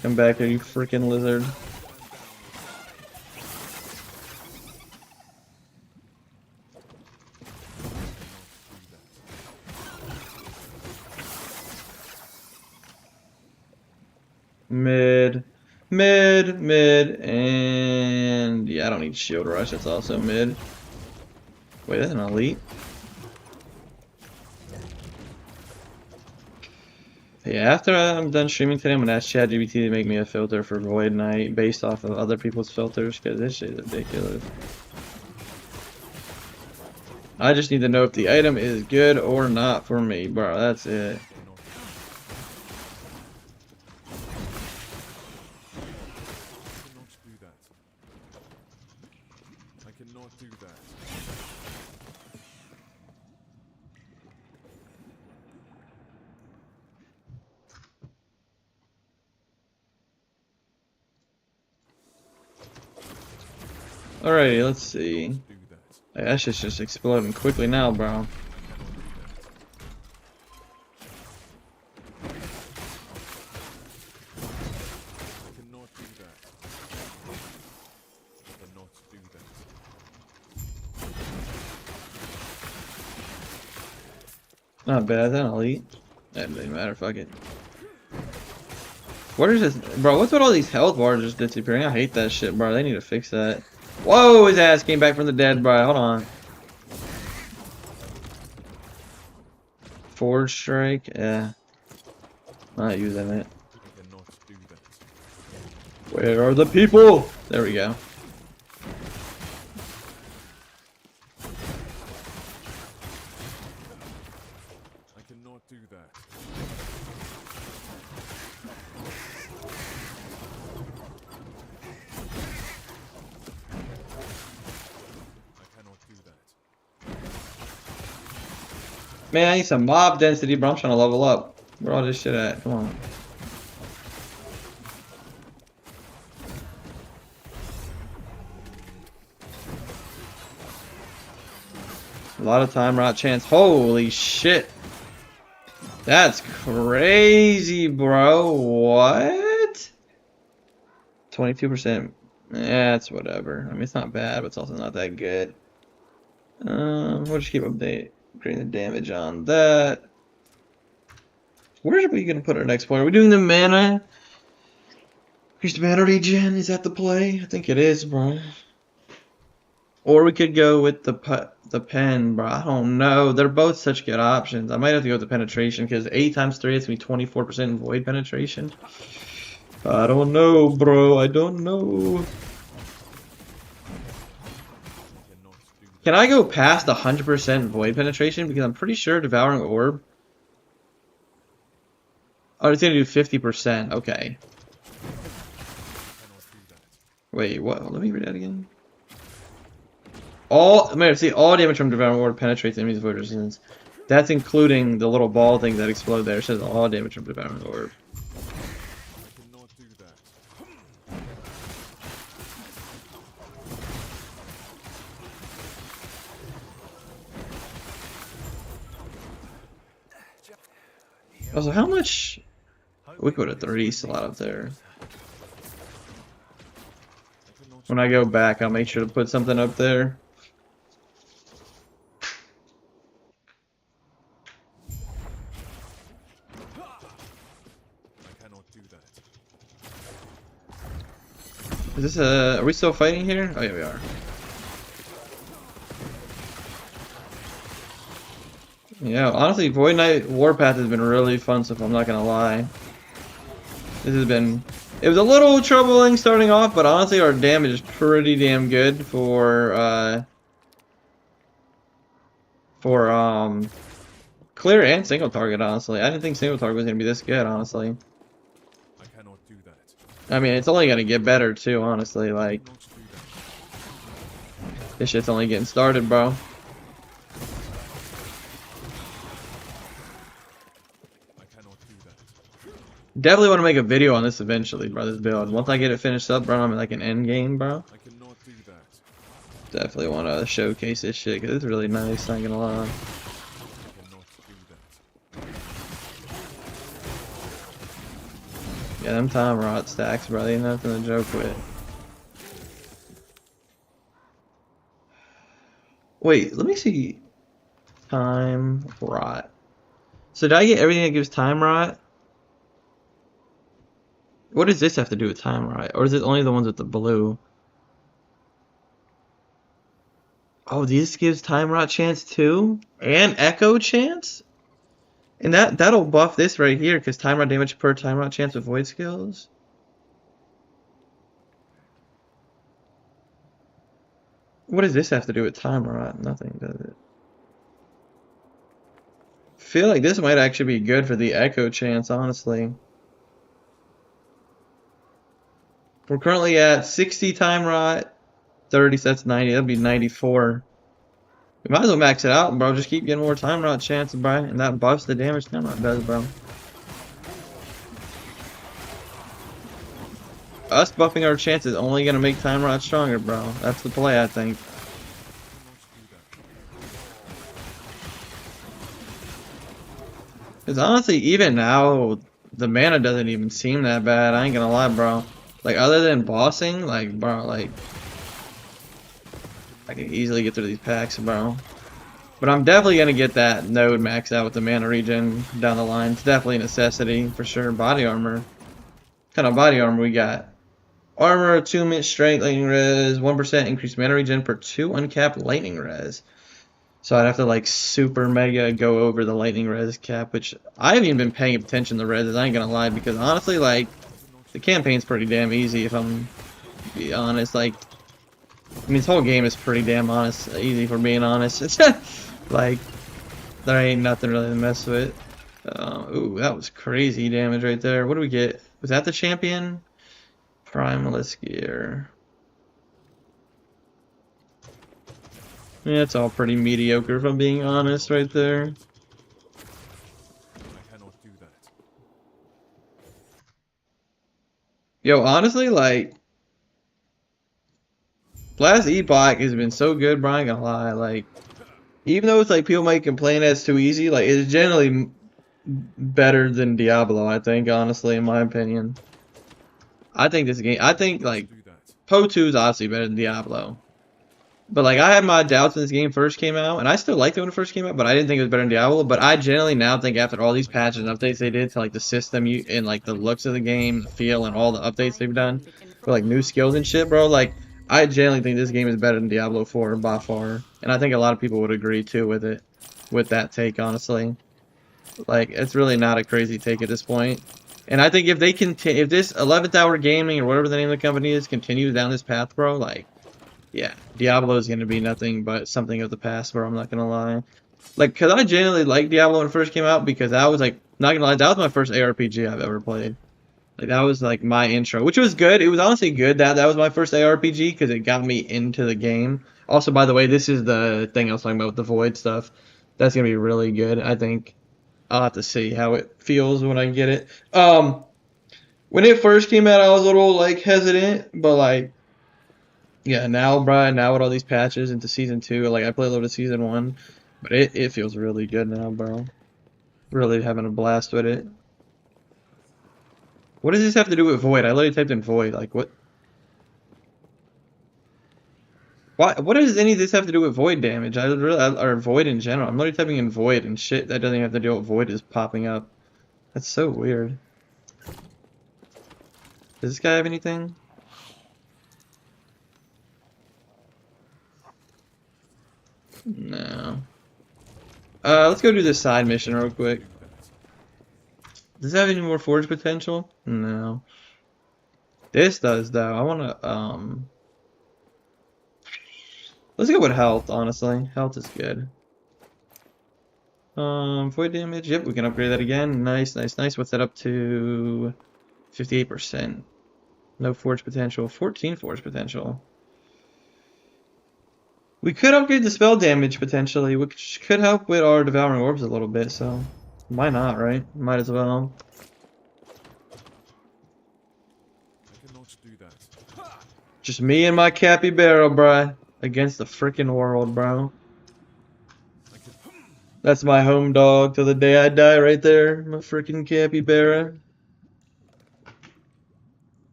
Come back here, you freaking lizard. Mid, and yeah, I don't need shield rush, that's also mid. Wait, that's an elite? Yeah, after I'm done streaming today, I'm gonna ask ChatGPT to make me a filter for Void Knight based off of other people's filters, because this shit is ridiculous. I just need to know if the item is good or not for me, bro, that's it. I cannot do that. Alrighty, let's see. Do that. Hey, that shit's just exploding quickly now, bro. I cannot do that. I cannot do that. Not bad, then I'll eat. That doesn't matter, fuck it. What is this? Bro, what's with all these health bars just disappearing? I hate that shit, bro. They need to fix that. Whoa, his ass came back from the dead, bro. Hold on. Forward strike? Yeah. I'm not using it. I cannot do that. Where are the people? There we go. I cannot do that. I cannot do that. Man, I need some mob density, bro. I'm trying to level up. Where all this shit at? Come on. A lot of time rot chance. Holy shit. That's crazy, bro. What? 22%. Yeah, it's whatever. I mean, it's not bad, but it's also not that good. We'll just keep updating the damage on that. Where are we gonna put our next point? Are we doing the mana? Increase the mana regen? Is that the play? I think it is, bro. Or we could go with the pen, bro. I don't know. They're both such good options. I might have to go with the penetration because 8 times 3 is gonna be 24% void penetration. I don't know, bro. I don't know. Can I go past 100% void penetration? Because I'm pretty sure devouring orb. Oh, it's gonna do 50%. Okay. Wait, what? Let me read that again. All damage from devouring orb penetrates enemies' void resistance. That's including the little ball things that explode there. It says all damage from devouring orb. I cannot do that. Also, how much? We put a 3 slot up there. When I go back, I'll make sure to put something up there. I cannot do that. Is this are we still fighting here? Oh yeah, we are. Yeah, honestly, Void Knight Warpath has been really fun stuff, I'm not gonna lie. This has been... It was a little troubling starting off, but honestly our damage is pretty damn good for clear and single target, honestly. I didn't think single target was gonna be this good, honestly. I cannot do that. I mean, it's only gonna get better too, honestly, I like... cannot do that. This shit's only getting started, bro. I cannot do that. Definitely want to make a video on this eventually, bro, this build. Once I get it finished up, bro, I'm in like an end game, bro. I cannot do that. Definitely want to showcase this shit, because it's really nice, not gonna lie. I cannot do that. Yeah, them time rot stacks, bro, they ain't nothing to joke with. Wait, let me see. Time rot. So did I get everything that gives time rot? What does this have to do with time rot? Or is it only the ones with the blue? Oh, this gives time rot chance too? And echo chance? And that'll buff this right here, because time rot damage per time rot chance with void skills. What does this have to do with time rot? Nothing, does it? Feel like this might actually be good for the echo chance, honestly. We're currently at 60 time rot, 30, so that's 90, that'll be 94. We might as well max it out, bro. Just keep getting more time rot chance, bro. And that buffs the damage time rot does, bro. us buffing our chance is only gonna make Time Rod stronger, bro. That's the play, I think. Because honestly, even now, the mana doesn't even seem that bad. I ain't gonna lie, bro. Like, other than bossing, like, bro, like, I can easily get through these packs, bro. But I'm definitely gonna get that node maxed out with the mana regen down the line. It's definitely a necessity, for sure. Body armor. What kind of body armor we got? Armor, attunement, strength, lightning res, 1% increased mana regen per 2 uncapped lightning res. So I'd have to like super mega go over the lightning res cap, which I haven't even been paying attention to res, I ain't gonna lie, because honestly, like, the campaign's pretty damn easy if I'm be honest. Like, I mean, this whole game is pretty damn easy for being honest. It's like, there ain't nothing really to mess with. Ooh, that was crazy damage right there. What do we get? Was that the champion? Primalist gear. Yeah, it's all pretty mediocre if I'm being honest right there. I cannot do that. Yo, honestly, like, last Epoch has been so good, bro, I ain't gonna lie. Like, even though it's like people might complain that it's too easy, like, it's generally better than Diablo, I think, honestly, in my opinion. I think this game, I think, like, Po 2 is obviously better than Diablo. But, like, I had my doubts when this game first came out, and I still liked it when it first came out, but I didn't think it was better than Diablo. But I generally now think after all these patches and updates they did to, like, the system and, like, the looks of the game, the feel, and all the updates they've done for, like, new skills and shit, bro, like, I generally think this game is better than Diablo 4 by far. And I think a lot of people would agree, too, with it, with that take, honestly. Like, it's really not a crazy take at this point. And I think if they if this 11th Hour Gaming, or whatever the name of the company is, continues down this path, bro, like, yeah, Diablo is going to be nothing but something of the past, bro, I'm not going to lie. Like, because I genuinely liked Diablo when it first came out, because that was, like, not going to lie, that was my first ARPG I've ever played. Like, that was, like, my intro, which was good. It was honestly good that that was my first ARPG, because it got me into the game. Also, by the way, this is the thing I was talking about with the Void stuff. That's going to be really good, I think. I'll have to see how it feels when I get it. When it first came out, I was a little, like, hesitant, but, like, yeah, now, Brian, now with all these patches into Season 2, like, I played a little bit of Season 1, but it feels really good now, bro. Really having a blast with it. What does this have to do with Void? I literally typed in Void, like, what? What does any of this have to do with Void damage? Or Void in general. I'm literally typing in Void and shit that doesn't have to do with Void is popping up. That's so weird. Does this guy have anything? No. Let's go do this side mission real quick. Does it have any more forge potential? No. This does, though. I wanna, let's go with health, honestly. Health is good. Void damage. Yep, we can upgrade that again. Nice, nice, nice. What's that up to? 58%. No forge potential. 14 forge potential. We could upgrade the spell damage potentially, which could help with our devouring orbs a little bit, so why not, right? Might as well. I cannot do that. Just me and my capybara, bruh, against the freaking world, bro. That's my home dog till the day I die right there, my freaking capybara.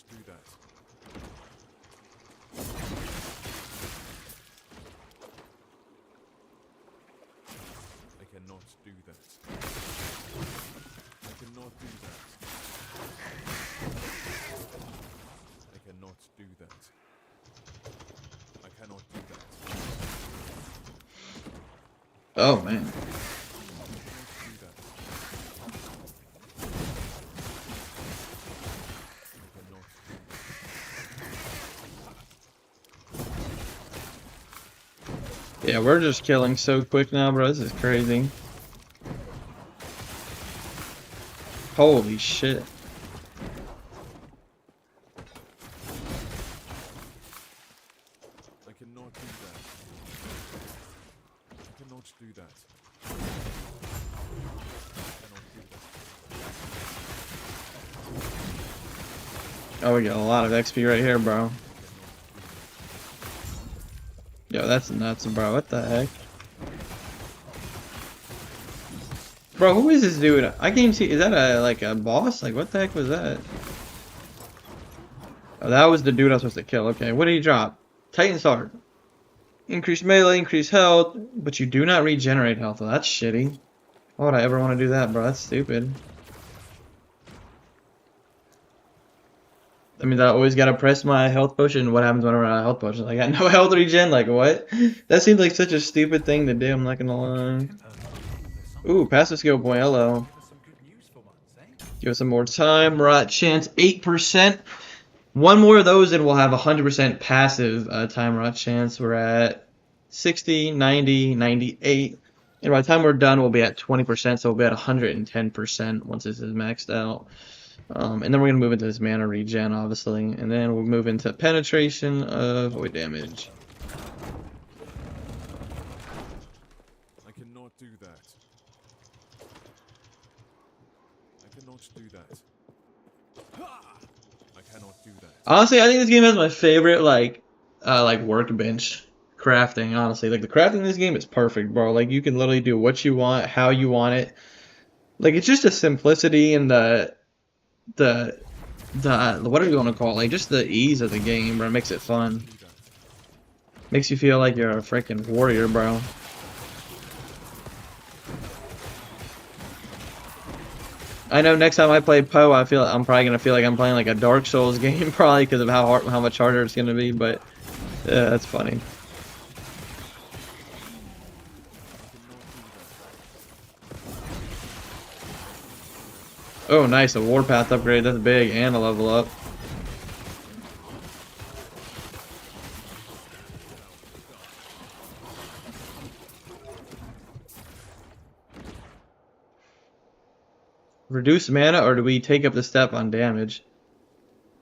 Do that. I cannot do that. I cannot do that. I cannot do that. I cannot do that. Oh man. Yeah, we're just killing so quick now, bro. This is crazy. Holy shit. I cannot do that. Oh, we got a lot of XP right here, bro. Yo, that's nuts, bro. What the heck? Bro, who is this dude? I can't even see. Is that like a boss? Like, what the heck was that? Oh, that was the dude I was supposed to kill. Okay, what did he drop? Titan's Heart. Increase melee, increase health, but you do not regenerate health. Well, that's shitty. Why would I ever want to do that, bro? That's stupid. I mean, I always gotta press my health potion. What happens whenever I have a health potion? I got no health regen. Like, what? That seems like such a stupid thing to do. I'm not gonna lie. Ooh, passive skill point. Hello. Give us some more time. Rot chance 8%. One more of those and we'll have 100% passive time rot chance. We're at 60, 90, 98. And by the time we're done, we'll be at 20%. So we'll be at 110% once this is maxed out. And then we're going to move into this mana regen, obviously. And then we'll move into penetration of void damage. I cannot do that. I cannot do that. I cannot do that. Honestly, I think this game has my favorite, like workbench crafting, honestly. Like, the crafting in this game is perfect, bro. Like, you can literally do what you want, how you want it. Like, it's just the simplicity and the what do you want to call it? Like, just the ease of the game, bro. It makes it fun. Makes you feel like you're a freaking warrior, bro. I know next time I play Poe, I'm probably gonna feel like I'm playing like a Dark Souls game, probably because of how much harder it's gonna be. But yeah, that's funny. Oh, nice, a warpath upgrade. That's big, and a level up. Reduce mana, or do we take up the step on damage?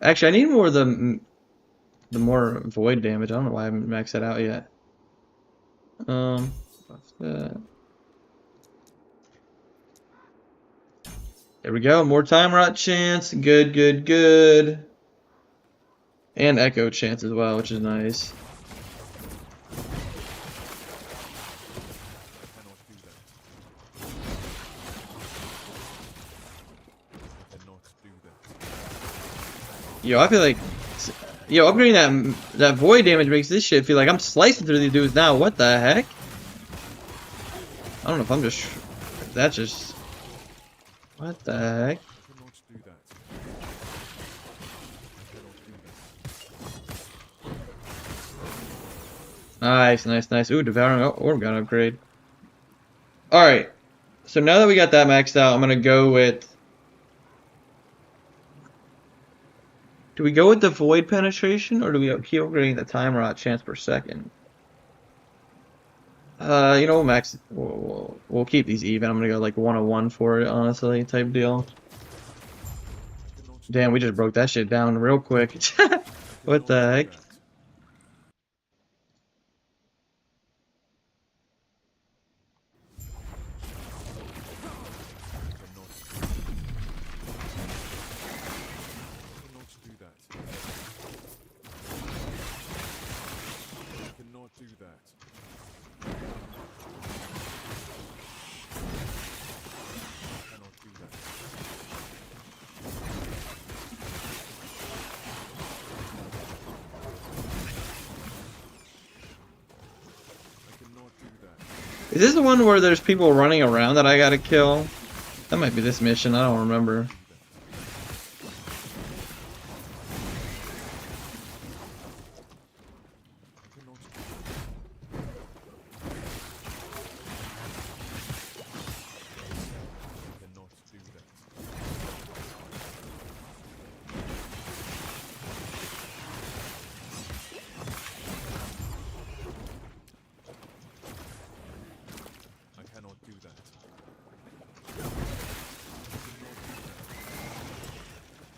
Actually, I need more of the more void damage. I don't know why I haven't maxed that out yet. What's that? There we go. More time rot chance. Good, good, good. And echo chance as well, which is nice. Yo, I feel like, yo, upgrading that void damage makes this shit feel like I'm slicing through these dudes now. What the heck? I don't know if I'm just, that's just, what the heck? Nice, nice, nice. Ooh, devouring orb gun upgrade. Alright, so now that we got that maxed out, I'm gonna go with, do we go with the void penetration, or do we keep upgrading the time rot chance per second? You know, we'll keep these even. I'm gonna go like 101 for it, honestly, type deal. Damn, we just broke that shit down real quick. What the heck? Is this the one where there's people running around that I gotta kill? That might be this mission, I don't remember.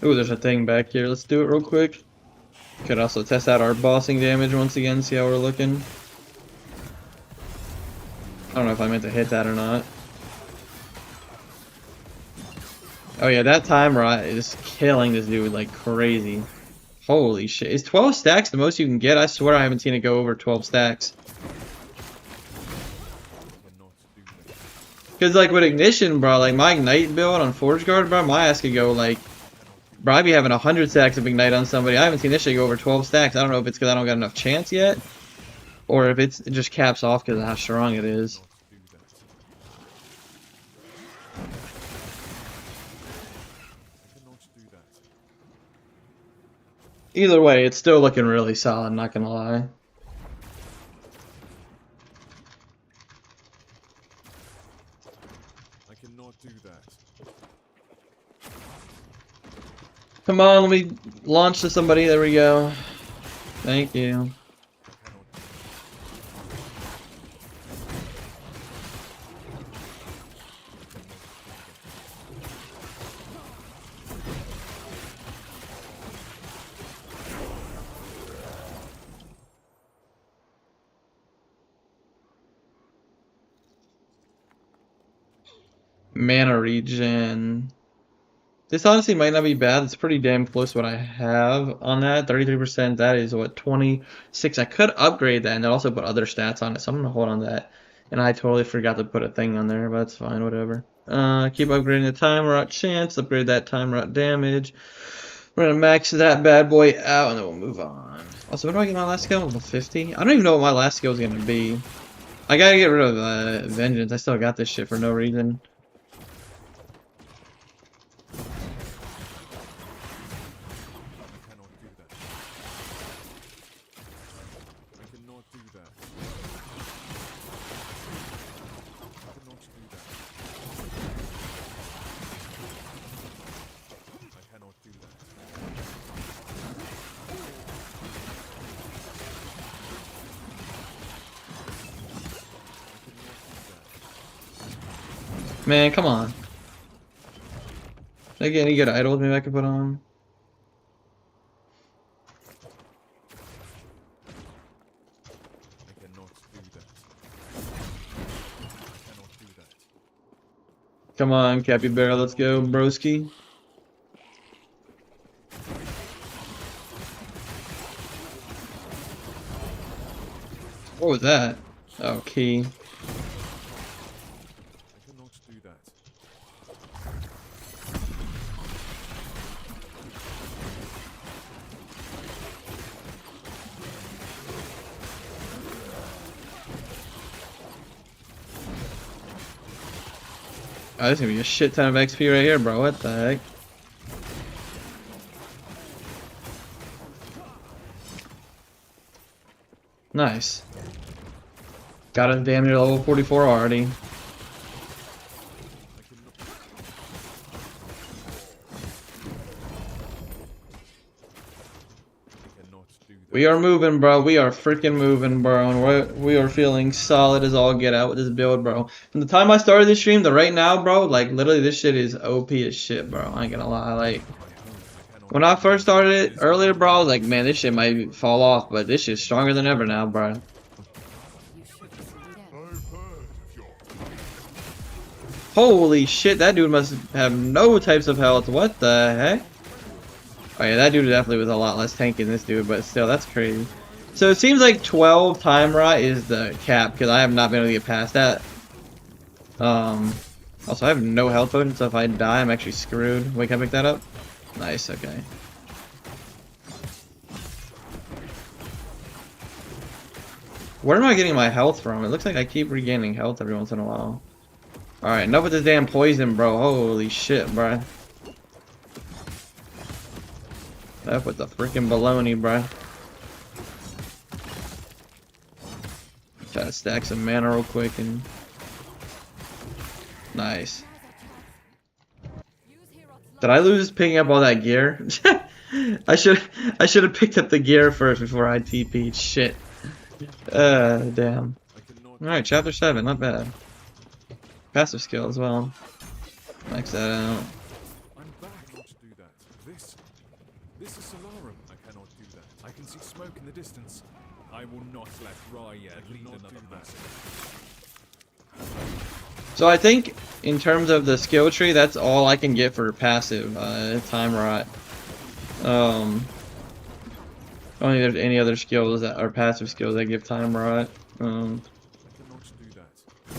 Ooh, there's a thing back here. Let's do it real quick. Could also test out our bossing damage once again, see how we're looking. I don't know if I meant to hit that or not. Oh yeah, that time rot is killing this dude like crazy. Holy shit. Is 12 stacks the most you can get? I swear I haven't seen it go over 12 stacks. Cause like with ignition, bro, like my ignite build on Forge Guard, bro, my ass could go like, bro, I'd be having 100 stacks of ignite on somebody. I haven't seen this shit go over 12 stacks. I don't know if it's because I don't got enough chance yet, or if it just caps off because of how strong it is. Either way, it's still looking really solid, not gonna lie. I cannot do that. Come on, let me launch to somebody. There we go. Thank you. Mana regen. This honestly might not be bad. It's pretty damn close to what I have on that. 33%. That is what, 26. I could upgrade that and then also put other stats on it. So I'm gonna hold on to that. And I totally forgot to put a thing on there, but that's fine. Whatever. Keep upgrading the time rot chance. Upgrade that time rot damage. We're gonna max that bad boy out and then we'll move on. Also, what do I get my last skill? Level 50. I don't even know what my last skill is gonna be. I gotta get rid of vengeance. I still got this shit for no reason. Man, come on. Did I get any good idols maybe I could put on? I cannot do that. I cannot do that. Come on, Capybara, let's go, broski. What was that? Oh, key. Oh, there's gonna be a shit ton of XP right here, bro. What the heck? Nice. Got him damn near level 44 already. We are moving, bro. We are freaking moving, bro. And we are feeling solid as all get out with this build, bro. From the time I started this stream to right now, bro, like, literally this shit is OP as shit, bro. I ain't gonna lie. Like, when I first started it earlier, bro, I was like, man, this shit might fall off. But this shit's stronger than ever now, bro. Holy shit, that dude must have no types of health. What the heck? Oh yeah, that dude definitely was a lot less tanky than this dude, but still, that's crazy. So it seems like 12 time rot is the cap, because I have not been able to get past that. Also, I have no health potion, so if I die, I'm actually screwed. Wait, can I pick that up? Nice, okay. Where am I getting my health from? It looks like I keep regaining health every once in a while. Alright, enough with this damn poison, bro. Holy shit, bro. Up with the freaking baloney, bro. Try to stack some mana real quick and nice. Did I lose picking up all that gear? I should have picked up the gear first before I TP'd. Shit. Damn. Alright, chapter 7, not bad. Passive skill as well. Max that out. I can see smoke in the distance. I will not let Raya lead another massacre. So I think in terms of the skill tree, that's all I can get for passive time rot. I don't think there's any other skills that are passive skills that give time rot. I cannot do that. I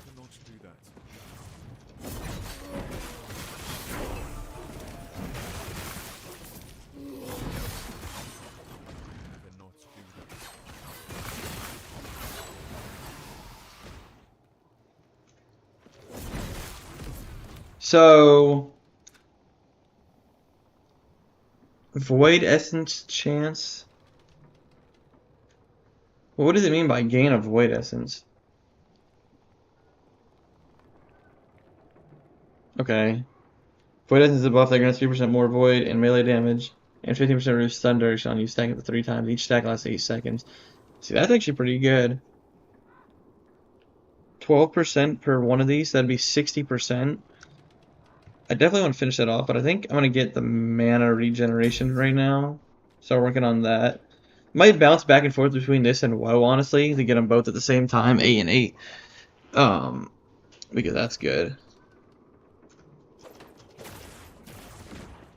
cannot do that. So void essence chance. Well, what does it mean by gain of void essence? Okay. Void essence is a buff that grants 3% more void and melee damage and 15% reduced stun duration on you, stacking it 3 times. Each stack lasts 8 seconds. See, that's actually pretty good. 12% per one of these, that'd be 60%. I definitely want to finish that off, but I think I'm going to get the mana regeneration right now. Start working on that. Might bounce back and forth between this and WoW, honestly, to get them both at the same time, 8 and 8. Because that's good.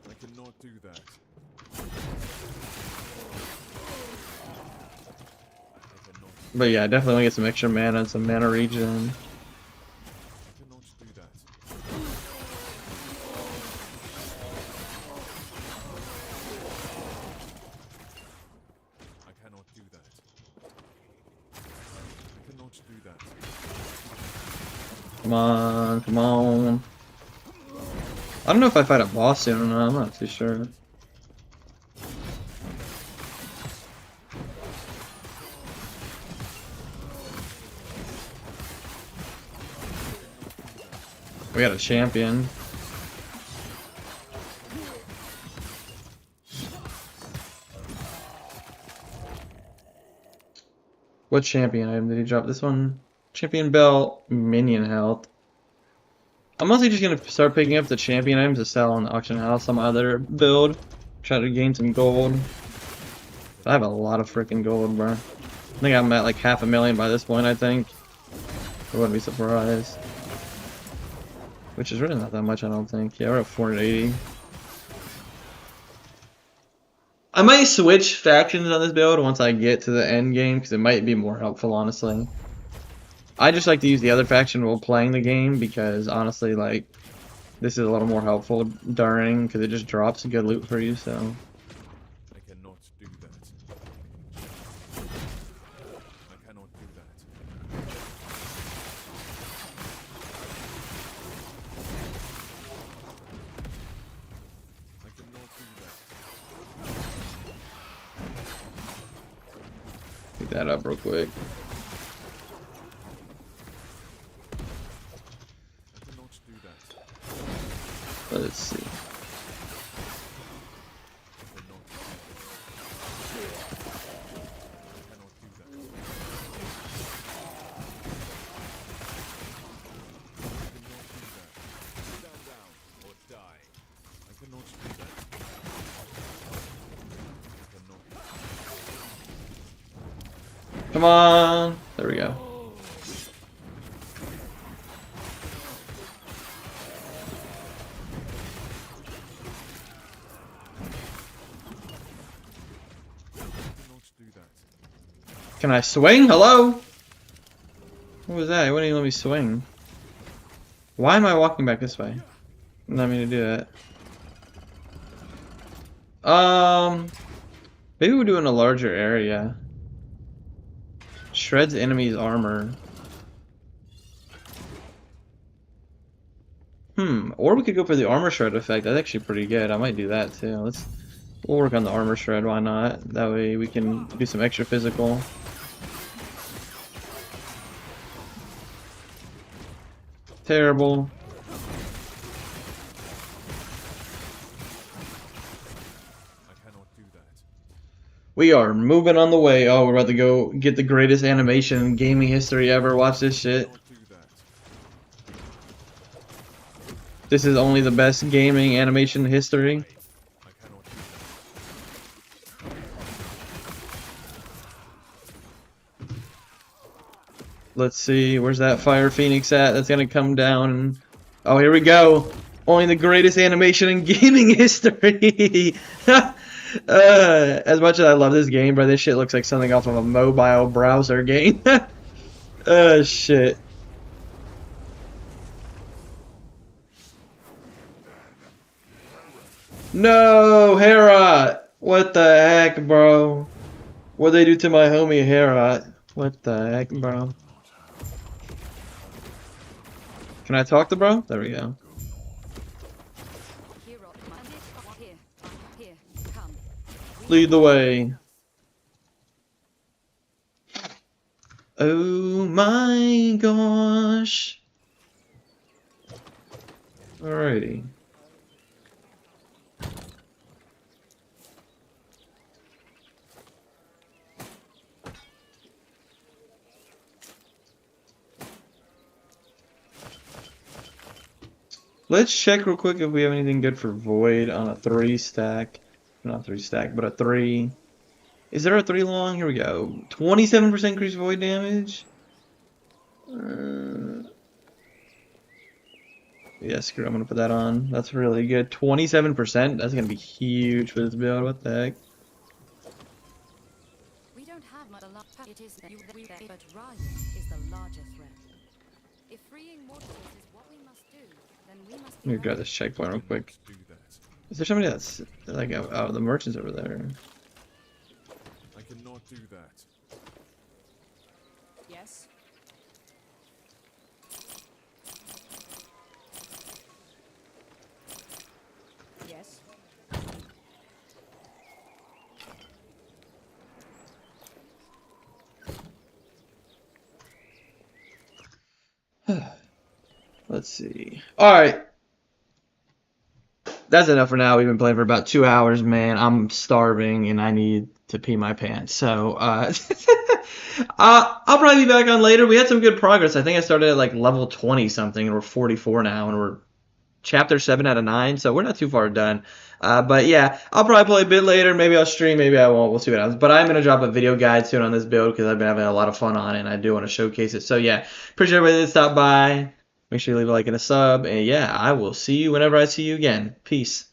I cannot do that. But yeah, I definitely want to get some extra mana and some mana regen. I cannot do that. I cannot do that. I cannot do that. Come on, come on. I don't know if I fight a boss soon or not, I'm not too sure. We got a champion. What champion item did he drop? This one? Champion belt, minion health. I'm mostly just gonna start picking up the champion items to sell on the auction house on my other build. Try to gain some gold. I have a lot of freaking gold, bro. I think I'm at like 500,000 by this point, I think. I wouldn't be surprised. Which is really not that much, I don't think. Yeah, we're at 480. I might switch factions on this build once I get to the end game, because it might be more helpful, honestly. I just like to use the other faction while playing the game, because honestly, like, this is a little more helpful during, because it just drops good loot for you, so. I cannot do that. I cannot do that. I cannot do that. Pick that up real quick. I cannot do that. Let's see. I cannot do that. Stand down or die. I cannot do that. I cannot. Come on! There we go. Can I swing? Hello? What was that? It wouldn't even let me swing. Why am I walking back this way? Not mean to do that. Maybe we'll do it in a larger area. Shreds enemies' armor. Or we could go for the armor shred effect. That's actually pretty good. I might do that too. We'll work on the armor shred, why not? That way we can do some extra physical. Terrible. I cannot do that. We are moving on the way. Oh, we're about to go get the greatest animation in gaming history ever. Watch this shit. I cannot do that. This is only the best gaming animation in history. I cannot do that. Let's see, where's that fire phoenix at? That's gonna come down. Oh, here we go. Only the greatest animation in gaming history. As much as I love this game, bro, this shit looks like something off of a mobile browser game. Oh shit. No, Herod. What the heck, bro? What'd they do to my homie Herod? What the heck, bro? Can I talk to bro? There we go. Lead the way. Oh my gosh. Alrighty. Let's check real quick if we have anything good for Void on a 3 stack. Not 3 stack, but a 3. Is there a 3 long? Here we go. 27% increased Void damage. Yeah, screw it, I'm gonna put that on. That's really good. 27%? That's gonna be huge for this build. What the heck? We don't have much. It is but Ryan is the larger threat. If freeing mortals is what we must do, then we must. Let me grab this checkpoint real quick. Do that. Is there somebody that's like out the merchants over there? I cannot do that. Yes. Yes. Let's see. Alright. That's enough for now. We've been playing for about 2 hours, man. I'm starving and I need to pee my pants. So, I'll probably be back on later. We had some good progress. I think I started at like level 20 something and we're 44 now and we're chapter 7 out of 9. So we're not too far done. But yeah, I'll probably play a bit later. Maybe I'll stream, maybe I won't. We'll see what happens. But I'm going to drop a video guide soon on this build because I've been having a lot of fun on it and I do want to showcase it. So yeah, appreciate everybody that stopped by. Make sure you leave a like and a sub. And yeah, I will see you whenever I see you again. Peace.